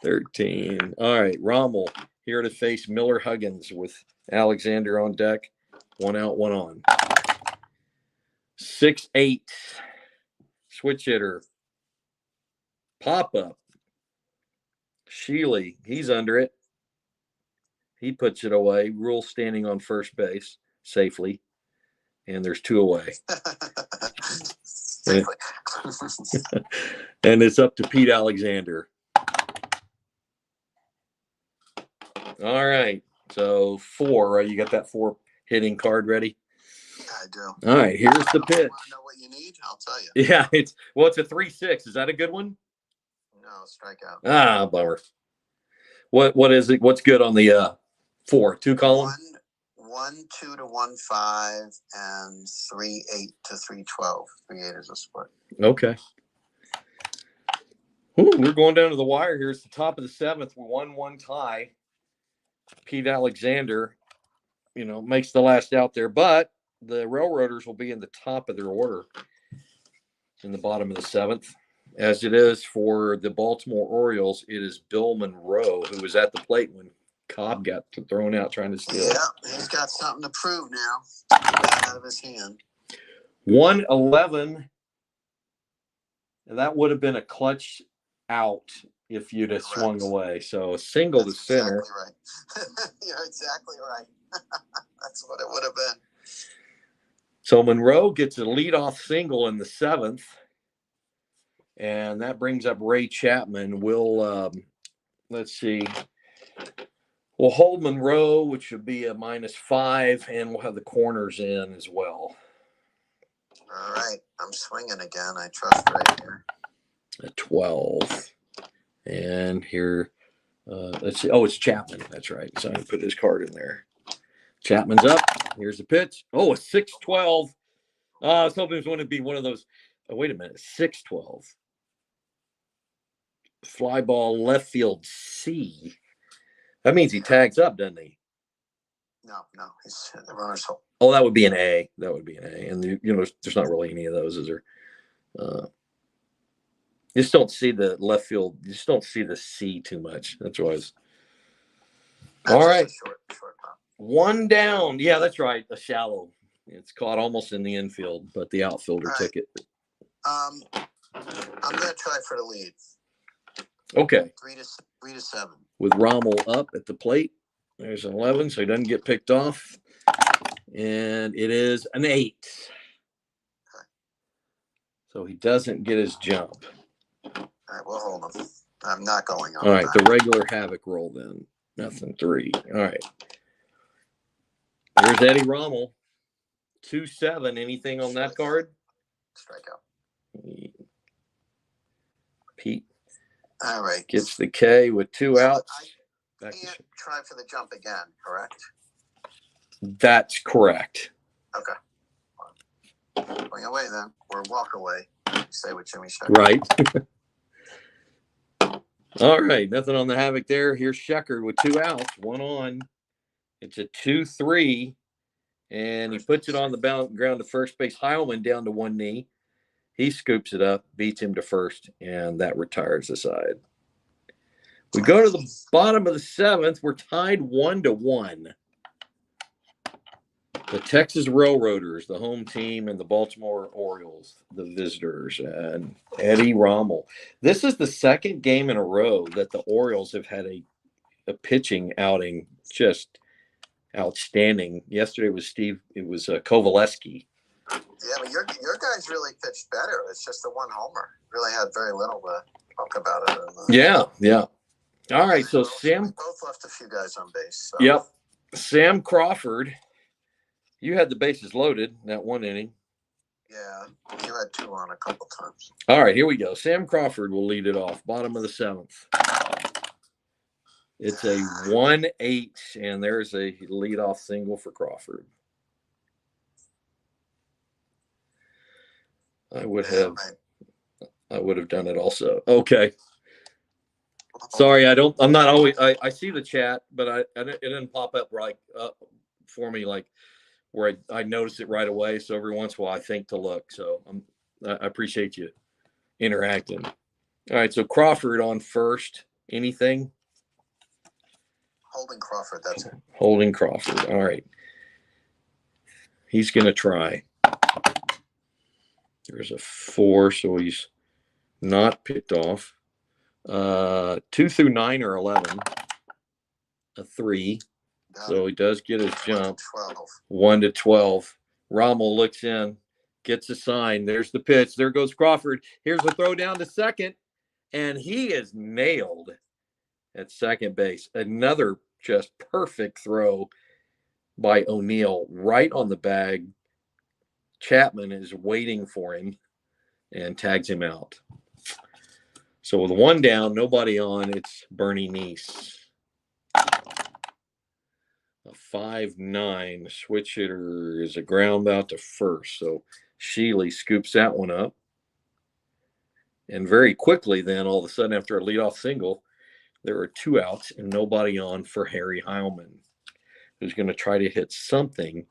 13. All right, Rommel here to face Miller Huggins with Alexander on deck. 1 out, 1 on. 6-8. Switch hitter. Pop up. Sheely, he's under it. He puts it away. Rule standing on first base safely. And there's 2 away. Safely. And it's up to Pete Alexander. All right. So 4, right? You got that 4 hitting card ready? Yeah, I do. All right. Here's the pitch. You want to know what you need? I'll tell you. Yeah, it's a 3-6. Is that a good one? No, strikeout. Ah, bummer. What is it? What's good on the 4? 2 column? 1-2 to 1-5 and 3-8 to 3-12. 3-8 is a split. Okay. Ooh, we're going down to the wire here. It's the top of the 7th. 1-1 tie. Pete Alexander, makes the last out there, but the Railroaders will be in the top of their order in the bottom of the 7th. As it is for the Baltimore Orioles, it is Bill Monroe, who was at the plate when Cobb got thrown out trying to steal. Yeah, he's got something to prove now. That out of his hand. 1-11. And that would have been a clutch out if you'd have swung away. So a single to center. Exactly right. You're exactly right. That's what it would have been. So Monroe gets a leadoff single in the 7th, and that brings up Ray Chapman. We'll let's see. We'll hold Monroe, which would be a -5, and we'll have the corners in as well. All right, I'm swinging again. I trust right here. A 12, and here, let's see. Oh, it's Chapman. That's right. So I'm gonna put his card in there. Chapman's up. Here's the pitch. Oh, a 6-12. I was hoping it was going to be one of those. Oh, wait a minute. 6-12. Fly ball left field C. That means he tags up, doesn't he? No, he's in the runner's hole. Oh, that would be an A. That would be an A. And, there's not really any of those, is there? You just don't see the left field. You just don't see the C too much. That's why it's. All right. Short pop. One down. Yeah, that's right. A shallow. It's caught almost in the infield, but the outfielder took it. I'm going to try for the lead. Okay. 3-7. With Rommel up at the plate. There's an 11, so he doesn't get picked off. And it is an 8. Okay. So he doesn't get his jump. All right, we'll hold him. I'm not going on. All right, the regular Havoc roll then. Nothing, 3. All right. Here's Eddie Rommel. 2-7. Anything on that card? Strikeout. Pete. All right. Gets the K with 2 outs. I can't try for the jump again, correct? That's correct. Okay. Going away then, or walk away. Stay with Jimmy Shecker. Right. All right. Nothing on the Havoc there. Here's Shecker with 2 outs. 1 on. It's a 2-3. And he puts it on the ground to first base. Heilman down to one knee. He scoops it up, beats him to first, and that retires the side. We go to the bottom of the 7th. We're tied 1-1. The Texas Railroaders, the home team, and the Baltimore Orioles, the visitors, and Eddie Rommel. This is the second game in a row that the Orioles have had a pitching outing just outstanding. Yesterday was Kovaleski. Yeah, but your guys really pitched better. It's just the one homer. Really had very little to talk about it. Yeah. All right, so Sam. We both left a few guys on base. So. Yep. Sam Crawford. You had the bases loaded in that one inning. Yeah, you had 2 on a couple times. All right, here we go. Sam Crawford will lead it off. Bottom of the 7th. It's a 1-8, and there's a leadoff single for Crawford. I would have done it also. Okay. Sorry, I'm not always. I see the chat, but it didn't pop up right for me like where I notice it right away. So every once in a while I think to look. So I appreciate you interacting. All right, so Crawford on first. Anything? Holding Crawford, that's it. Holding Crawford. All right. He's going to try. There's a 4, so he's not picked off. 2 through 9 are 11. A 3. So he does get his jump. 1-12. Rommel looks in, gets a sign. There's the pitch. There goes Crawford. Here's a throw down to second, and he is nailed at second base. Another just perfect throw by O'Neill right on the bag. Chapman is waiting for him and tags him out. So with 1 down, nobody on, it's Bernie Neese. A 5-9 switch hitter is a ground out to first. So Sheely scoops that one up. And very quickly then, all of a sudden, after a leadoff single, there are 2 outs and nobody on for Harry Heilman, who's going to try to hit something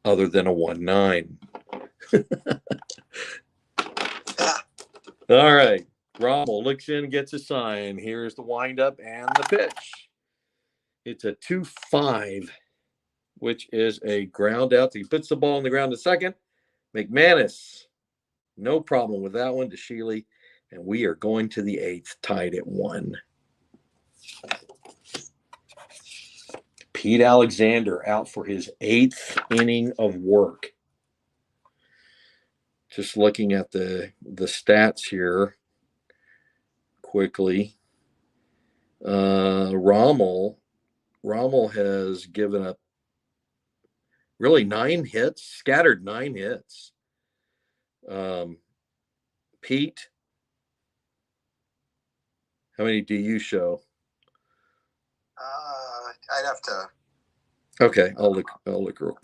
other than a 1-9. All right. Rommel looks in, gets a sign. Here's the windup and the pitch. It's a 2-5, which is a ground out. He puts the ball on the ground to second. McManus, no problem with that one to Sheely. And we are going to the 8th, tied at 1. Pete Alexander out for his 8th inning of work. Just looking at the stats here quickly. Rommel has given up really 9 hits, scattered 9 hits. Pete, how many do you show? I'd have to. Okay, I'll look real.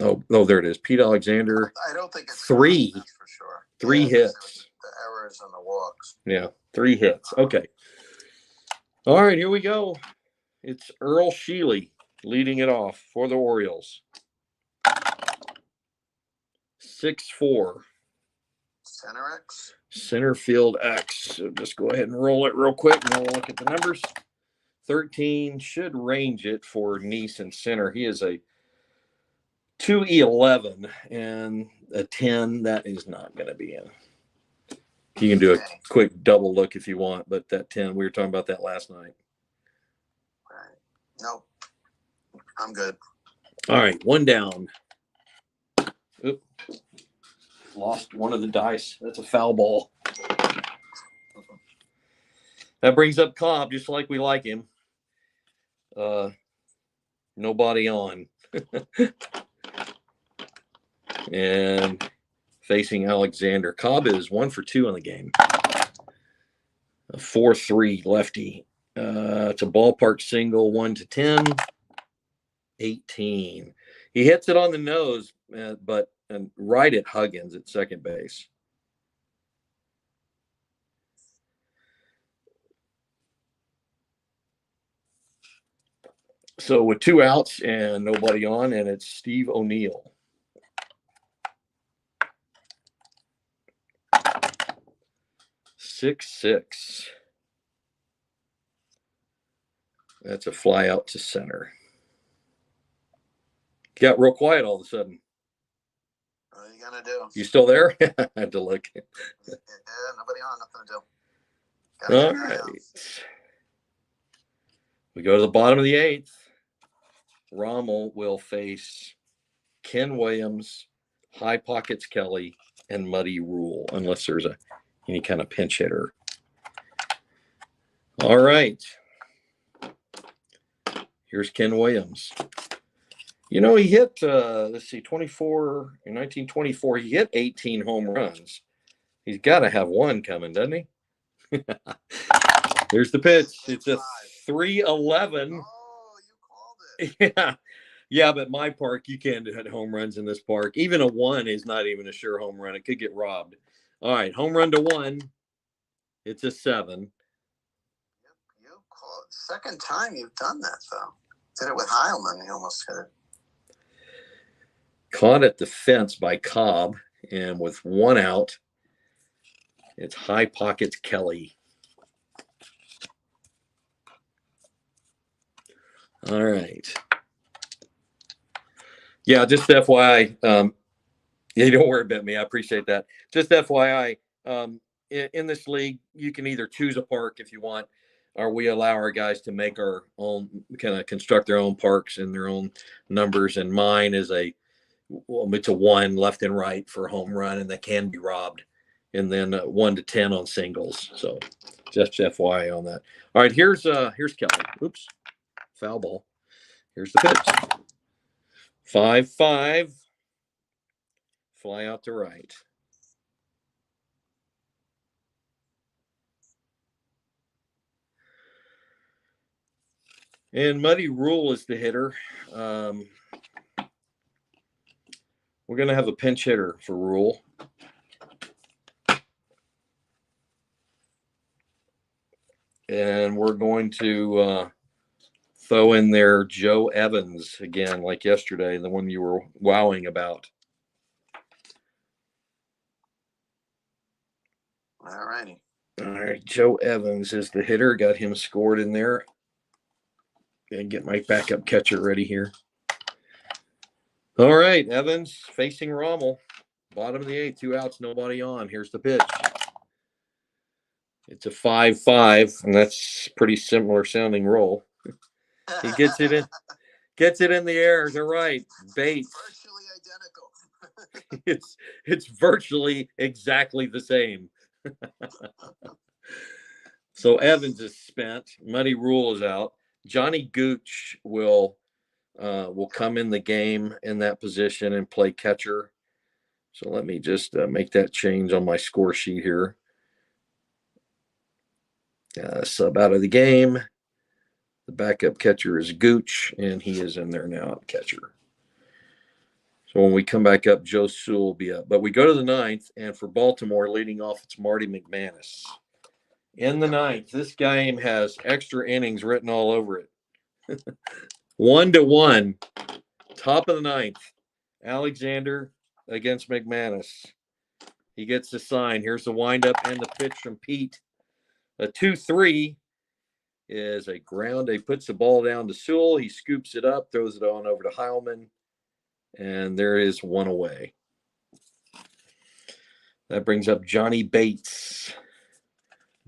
Oh, there it is. Pete Alexander. I don't think it's 3 for sure. 3 hits. The errors on the walks. Yeah, 3 hits. Okay. All right, here we go. It's Earl Sheely leading it off for the Orioles. 6-4. Center X. Center field X. So just go ahead and roll it real quick, and then we'll look at the numbers. 13 should range it for Neeson center. He is a 2-11 and a 10. That is not going to be in. You can do a quick double look if you want, but that 10, we were talking about that last night. Right. Nope. I'm good. All right, 1 down. Oop. Lost one of the dice. That's a foul ball. That brings up Cobb, just like we like him. Nobody on. And facing Alexander. Cobb is 1 for 2 in the game. A 4-3 lefty. It's a ballpark single, 1-10. 18. He hits it on the nose, but right at Huggins at second base. So with 2 outs and nobody on, and it's Steve O'Neill. Six. That's a fly out to center. Got real quiet all of a sudden. What are you gonna do? You still there? I had to look. Yeah, nobody on, nothing to do. All right. We go to the bottom of the 8th. Rommel will face Ken Williams, High Pockets Kelly, and Muddy Rule, unless there's any kind of pinch hitter. All right. Here's Ken Williams. You know, he hit, 24 in 1924. He hit 18 home runs. He's got to have 1 coming, doesn't he? Here's the pitch. It's a 3-11. Oh, you called it. Yeah, but my park, you can't hit home runs in this park. Even a 1 is not even a sure home run. It could get robbed. All right, home run to 1. It's a 7. Yep, you called it. Second time you've done that, though. Did it with Heilman. He almost hit it. Caught at the fence by Cobb, and with 1 out, it's High Pockets Kelly. All right. Yeah, just FYI. Yeah, don't worry about me. I appreciate that. Just FYI, in this league, you can either choose a park if you want, or we allow our guys to make our own, kind of construct their own parks and their own numbers. And mine is it's a 1 left and right for a home run, and they can be robbed. And then 1 to 10 on singles. So just FYI on that. All right, here's Kelly. Oops, foul ball. Here's the pitch. 5-5. Fly out to right. And Muddy Rule is the hitter. We're going to have a pinch hitter for Rule. And we're going to throw in there Joe Evans again, like yesterday, the one you were wowing about. All righty. All right, Joe Evans is the hitter. Got him scored in there. And get my backup catcher ready here. All right, Evans facing Rommel. Bottom of the 8th, 2 outs, nobody on. Here's the pitch. It's a 5-5, and that's pretty similar sounding roll. He gets it in the air. They're right. Bates. Virtually It's virtually exactly the same. So Evans is spent. Muddy Rule is out. Johnny Gooch will come in the game in that position and play catcher. So let me just make that change on my score sheet here. Sub out of the game. The backup catcher is Gooch, and he is in there now at catcher. So when we come back up, Joe Sewell will be up. But we go to the ninth, and for Baltimore, leading off, it's Marty McManus. In the ninth, this game has extra innings written all over it. 1-1, top of the ninth. Alexander against McManus. He gets the sign. Here's the windup and the pitch from Pete. A 2-3 is a ground. He puts the ball down to Sewell. He scoops it up, throws it on over to Heilman, and there is one away. That brings up Johnny Bates.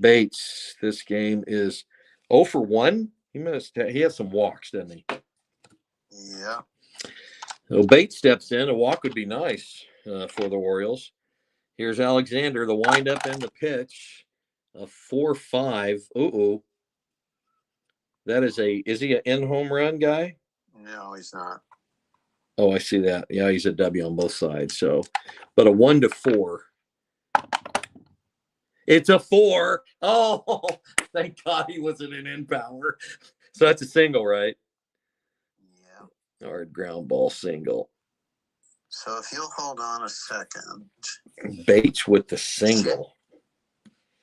Bates, this game is 0 for 1. He has some walks, doesn't he? Yeah. So Bates steps in. A walk would be nice for the Orioles. Here's Alexander, the windup and the pitch. A 4-5. Uh-oh. That is he an in-home run guy? No, he's not. Oh, I see that. Yeah, he's a W on both sides. So, but a 1-4. It's a 4. Oh, thank God he wasn't in power. So that's a single, right? Yeah. Hard ground ball single. So if you'll hold on a second. Bates with the single.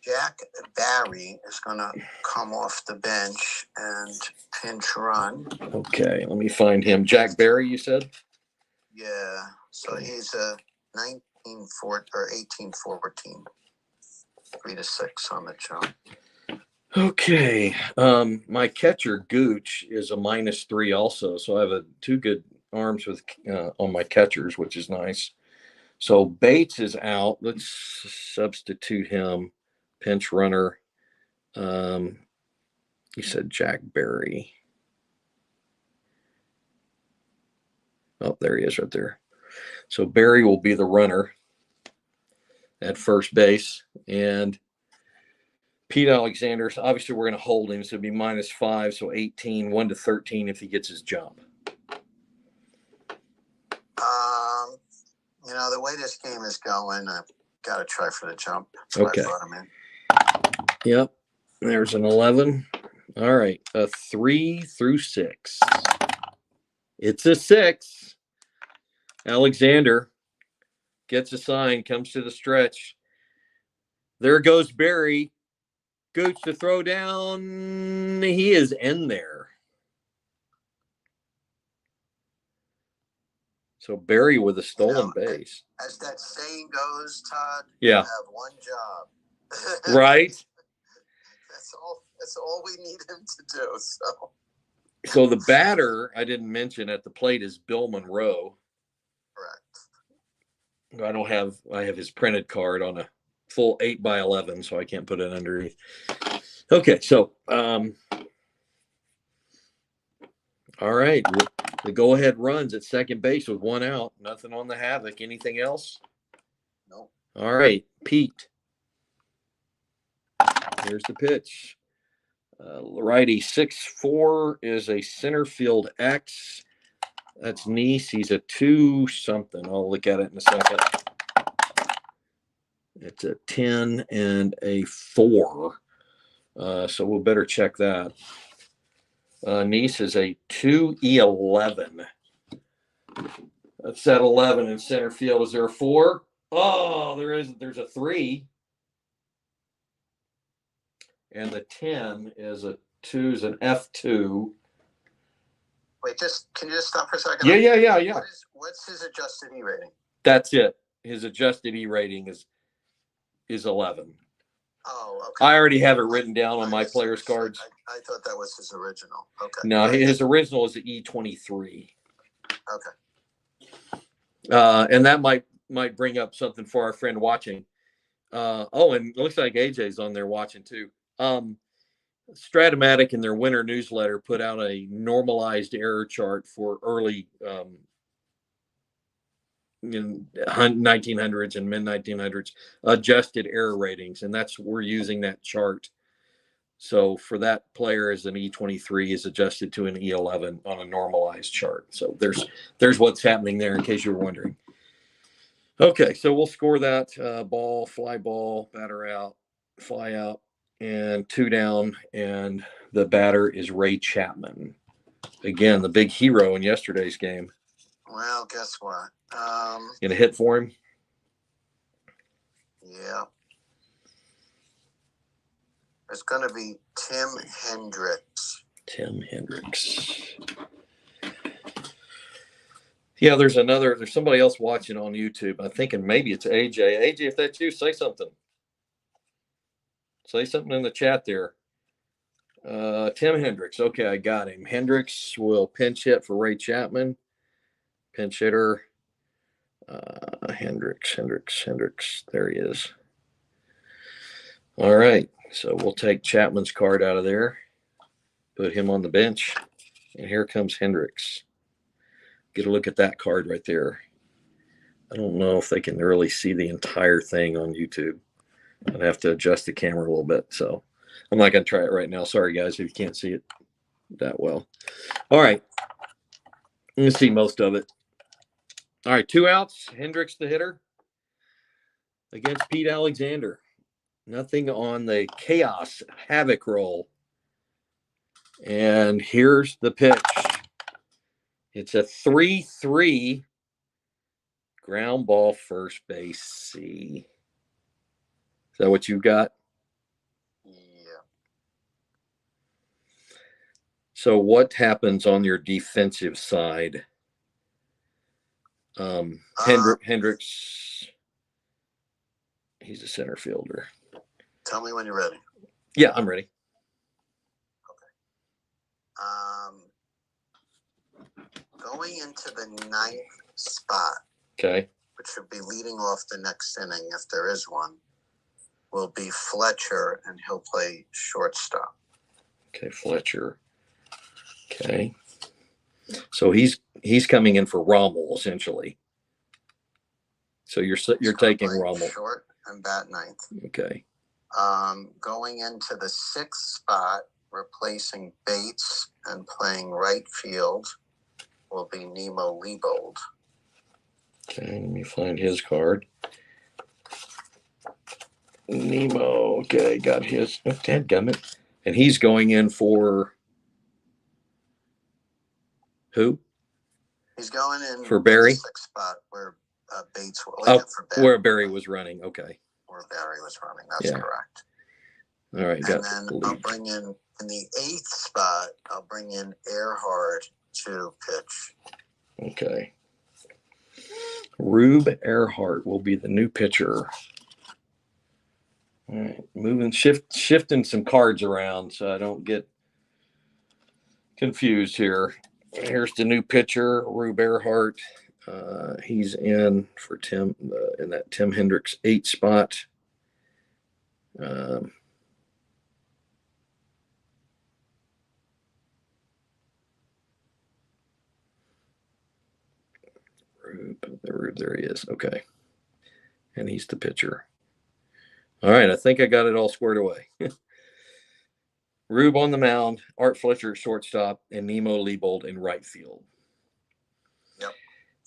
Jack Barry is going to come off the bench and pinch run. Okay, let me find him. Jack Barry, you said? Yeah. So he's a 18-14. 3-6 on the jump. Okay. My catcher Gooch is a -3 also, so I have two good arms with on my catchers, which is nice. So Bates is out. Let's substitute him. Pinch runner. You said Jack Barry. Oh, there he is right there. So Barry will be the runner at first base, and Pete Alexander, obviously we're going to hold him, so it'd be -5, so 18, 1-13 if he gets his jump. The way this game is going, I've got to try for the jump. So okay. I brought him in. Yep. There's an 11. All right. A 3 through 6. It's a 6. Alexander gets a sign, comes to the stretch. There goes Barry. Gooch to throw down. He is in there. So Barry with a stolen base. As that saying goes, Todd, yeah. You have one job. Right? That's all we need him to do. So the batter I didn't mention at the plate is Bill Monroe. Correct. I have his printed card on a full 8x11, so I can't put it underneath. Okay, so all right. The go-ahead runs at second base with one out. Nothing on the havoc. Anything else? Nope. All right, Pete. Here's the pitch. Righty 6'4" is a center field X. That's Nice. He's a 2-something. I'll look at it in a second. It's a 10 and a 4. So we'll better check that. Nice is a 2E11. That's at 11 in center field. Is there a 4? Oh, there is. There's a 3. And the 10 is a 2, is an F2. Wait, can you just stop for a second? Yeah. What's his adjusted E rating? That's it. His adjusted E rating is 11. Oh, okay. I already have it written down on my players' cards. I thought that was his original. Okay. No, his original is the E23. Okay. And that might bring up something for our friend watching. And it looks like AJ's on there watching too. Strat-o-matic in their winter newsletter put out a normalized error chart for early 1900s and mid 1900s adjusted error ratings, and we're using that chart. So for that player as an E23 is adjusted to an E11 on a normalized chart. So there's what's happening there in case you were wondering. Okay, so we'll score that ball, fly ball, batter out, fly out, and 2 down, and the batter is Ray Chapman. Again, the big hero in yesterday's game. Well, guess what? Gonna hit for him? Yeah. It's going to be Tim Hendricks. Tim Hendricks. Yeah, there's somebody else watching on YouTube. I'm thinking maybe it's AJ. AJ, if that's you, say something. Say something in the chat there. Tim Hendricks. Okay, I got him. Hendricks will pinch hit for Ray Chapman. Pinch hitter. Hendricks. There he is. All right. So we'll take Chapman's card out of there. Put him on the bench. And here comes Hendricks. Get a look at that card right there. I don't know if they can really see the entire thing on YouTube. I'd have to adjust the camera a little bit. So I'm not going to try it right now. Sorry, guys, if you can't see it that well. All right. You can see most of it. All right, 2 outs. Hendricks, the hitter, against Pete Alexander. Nothing on the Chaos Havoc roll. And here's the pitch. It's a 3-3 ground ball, first base, C. Is that what you got? Yeah. So what happens on your defensive side? Hendricks, he's a center fielder. Tell me when you're ready. Yeah, I'm ready. Going into the 9th spot, Okay. which would be leading off the next inning if there is one, will be Fletcher, and he'll play shortstop. Okay, Fletcher. Okay. So he's coming in for Rommel essentially. So you're taking Rommel. Short and bat 9th. Okay. Going into the 6th spot, replacing Bates and playing right field will be Nemo Leibold. Okay, let me find his card. Nemo. Okay, got his. Oh, dadgummit. And he's going in for who? He's going in for Barry. The 6th spot where Bates was. For Barry. Where Barry was running. Okay. Where Barry was running. That's correct. All right. And then I'll bring in the 8th spot, I'll bring in Earhart to pitch. Okay. Rube Earhart will be the new pitcher. All right. Shifting some cards around so I don't get confused here. Here's the new pitcher, Rube Earhart. He's in for Tim in that Tim Hendricks 8 spot. Rube, there he is. Okay. And he's the pitcher. All right, I think I got it all squared away. Rube on the mound, Art Fletcher at shortstop, and Nemo Leibold in right field. Yep.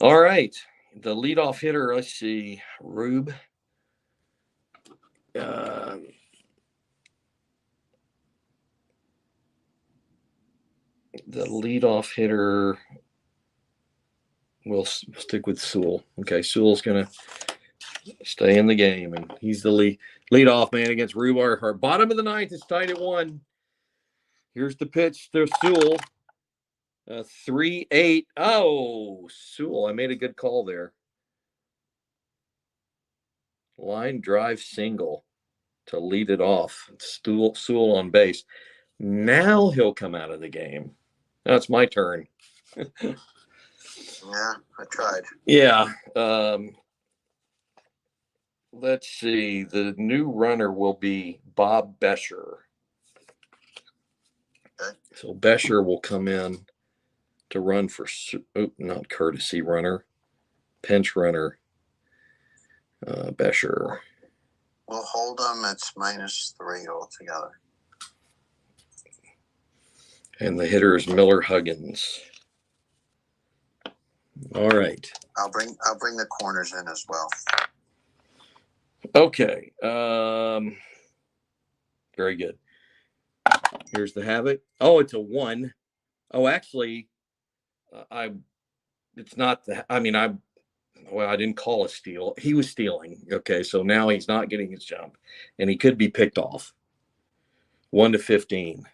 All right. The leadoff hitter, let's see, Rube. The leadoff hitter, we'll stick with Sewell. Okay, Sewell's going to stay in the game, and he's the leadoff man against Rube Earhart. Bottom of the 9th, it's tied at 1. Here's the pitch to Sewell. 3-8. Oh, Sewell, I made a good call there. Line drive single to lead it off. Sewell on base. Now he'll come out of the game. Now it's my turn. Yeah, I tried. Yeah. Let's see. The new runner will be Bob Bescher. Okay. So Bescher will come in to run for not courtesy runner. pinch runner, Bescher. We'll hold them. It's -3 altogether. And the hitter is Miller Huggins. All right. I'll bring the corners in as well. Okay. Very good. Here's the Havoc. Oh, it's a 1. Oh, actually, it's not the. I mean, I didn't call a steal. He was stealing. Okay, so now he's not getting his jump, and he could be picked off. 1-15.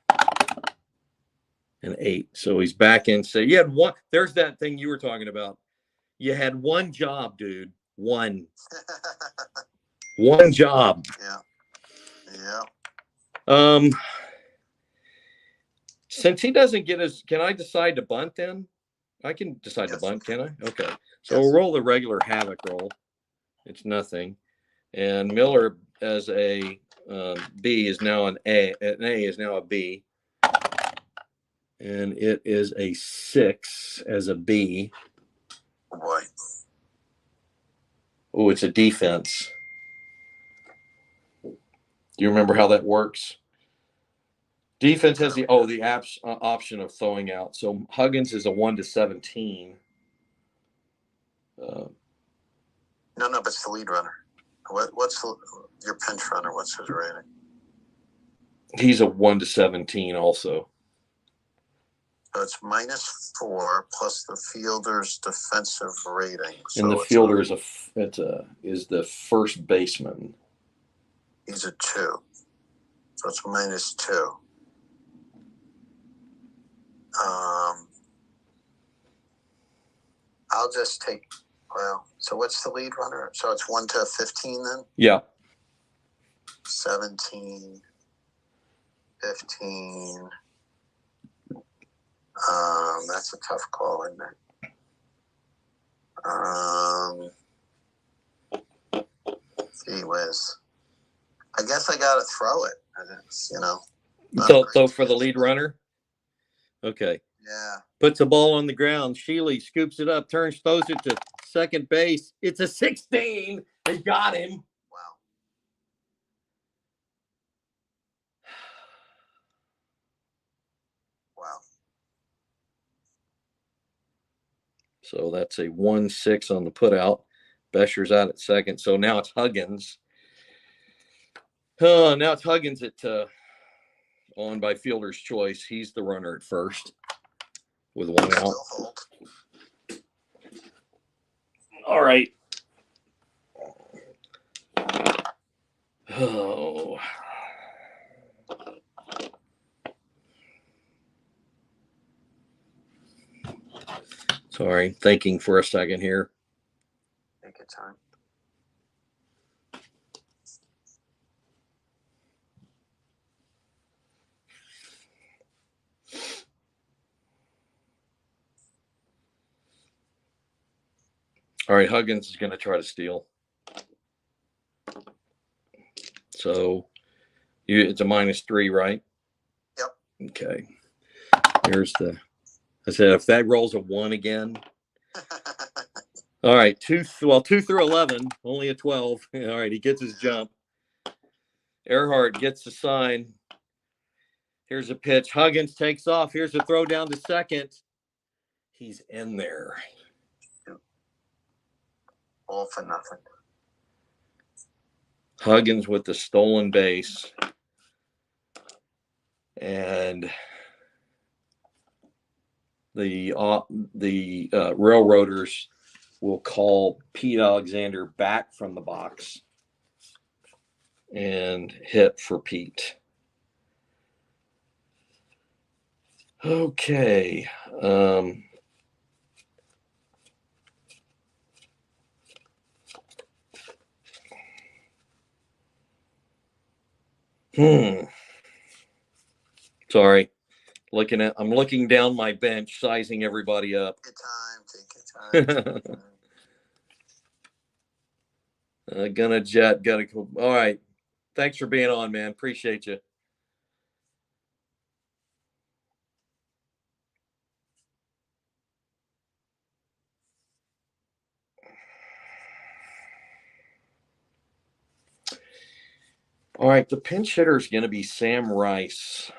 And 8. So he's back in. So you had one. There's that thing you were talking about. You had one job, dude. One job. Yeah. Since he doesn't get his, can I decide to bunt then? I can decide to bunt, can I? Okay. So we'll roll the regular Havoc roll. It's nothing. And Miller as a B is now an A. An A is now a B. And it is a 6 as a B. Oh boy. Oh, it's a defense. Do you remember how that works? Defense has the option of throwing out. So Huggins is a 1-17. No, but it's the lead runner. What's your pinch runner? What's his rating? He's a 1-17 also. So it's -4 plus the fielder's defensive rating. And the fielder is the first baseman. He's a 2. So it's -2. I'll just take. Well, so what's the lead runner? So it's 1-15 then? Yeah. 17, 15. That's a tough call, isn't it? Gee whiz. I guess I gotta throw it. So for the lead runner? Okay. Yeah. Puts the ball on the ground. Sheely scoops it up, throws it to second base. It's a 16. They got him. Wow. Wow. So that's a 1-6 on the putout. Bescher's out at second. So now it's Huggins. Now it's Huggins on by fielder's choice. He's the runner at first with 1 out. All right. Oh. Sorry, thinking for a second here. Take your time. All right, Huggins is going to try to steal. So it's a -3, right? Yep. Okay. Here's I said if that rolls a 1 again. All right, 2 through 11, only a 12. All right, he gets his jump. Earhart gets the sign. Here's a pitch. Huggins takes off. Here's a throw down to second. He's in there. All for nothing. Huggins with the stolen base. And the Railroaders will call Pete Alexander back from the box and hit for Pete. Okay. Sorry. I'm looking down my bench, sizing everybody up. Take your time. Gonna jet, gotta go. All right. Thanks for being on, man. Appreciate you. All right, the pinch hitter is going to be Sam Rice.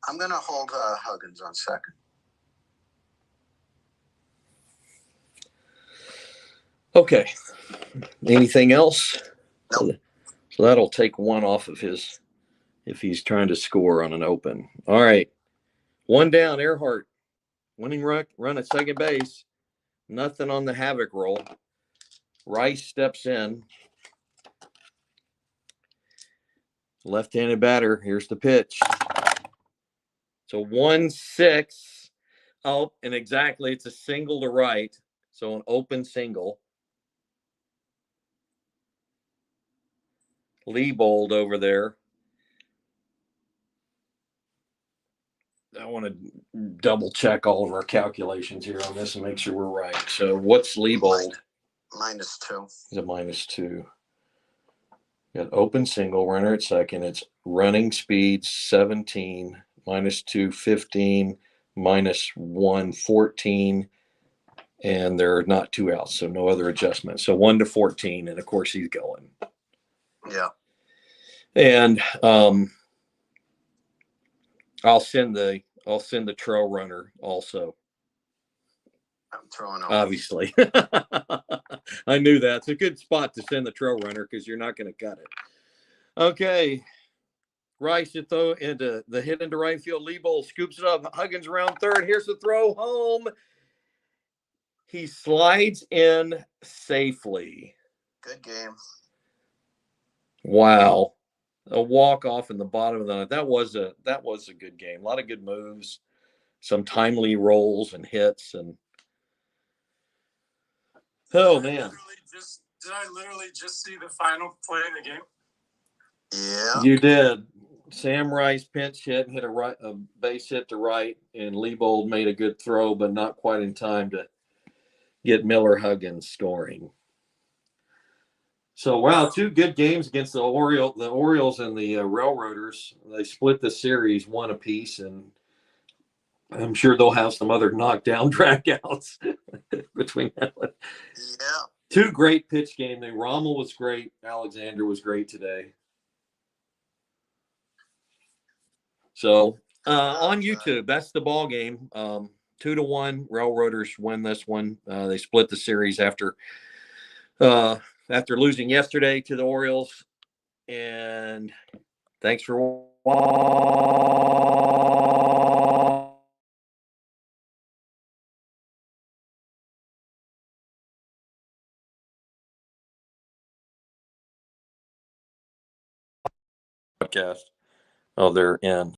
I'm going to hold Huggins on second. Okay. Anything else? Nope. So that'll take one off of his if he's trying to score on an open. All right. One down, Earhart. Winning run at second base. Nothing on the havoc roll. Rice steps in. Left-handed batter. Here's the pitch. So 1-6. Oh, and exactly, it's a single to right. So an open single. Liebold over there. I want to double check all of our calculations here on this and make sure we're right. So what's Liebold? -2. Is a -2. Got open single, runner at second. It's running speed 17, -2, 15, -1, 14. And there are not two outs, so no other adjustment. So 1 to 14, and of course he's going. Yeah. And I'll send the trail runner also. I'm throwing over. Obviously. I knew that. It's a good spot to send the trail runner because you're not going to cut it. Okay. Rice to throw into the hit into right field. Liebold scoops it up. Huggins around third. Here's the throw home. He slides in safely. Good game. Wow. A walk-off in the bottom of the ninth. That was a good game. A lot of good moves. Some timely rolls and hits. And oh, man. Did I literally just see the final play of the game? Yeah. You did. Sam Rice pinch hit and hit a base hit to right, and Liebold made a good throw, but not quite in time to get Miller Huggins scoring. So, wow, two good games against the Orioles and the Railroaders. They split the series one apiece, and I'm sure they'll have some other knockdown dragouts between that one. Yeah. Two great pitch games. Rommel was great. Alexander was great today. So on YouTube, that's the ball game. 2-1. Railroaders win this one. They split the series after losing yesterday to the Orioles. And thanks for podcast. Oh, they're in.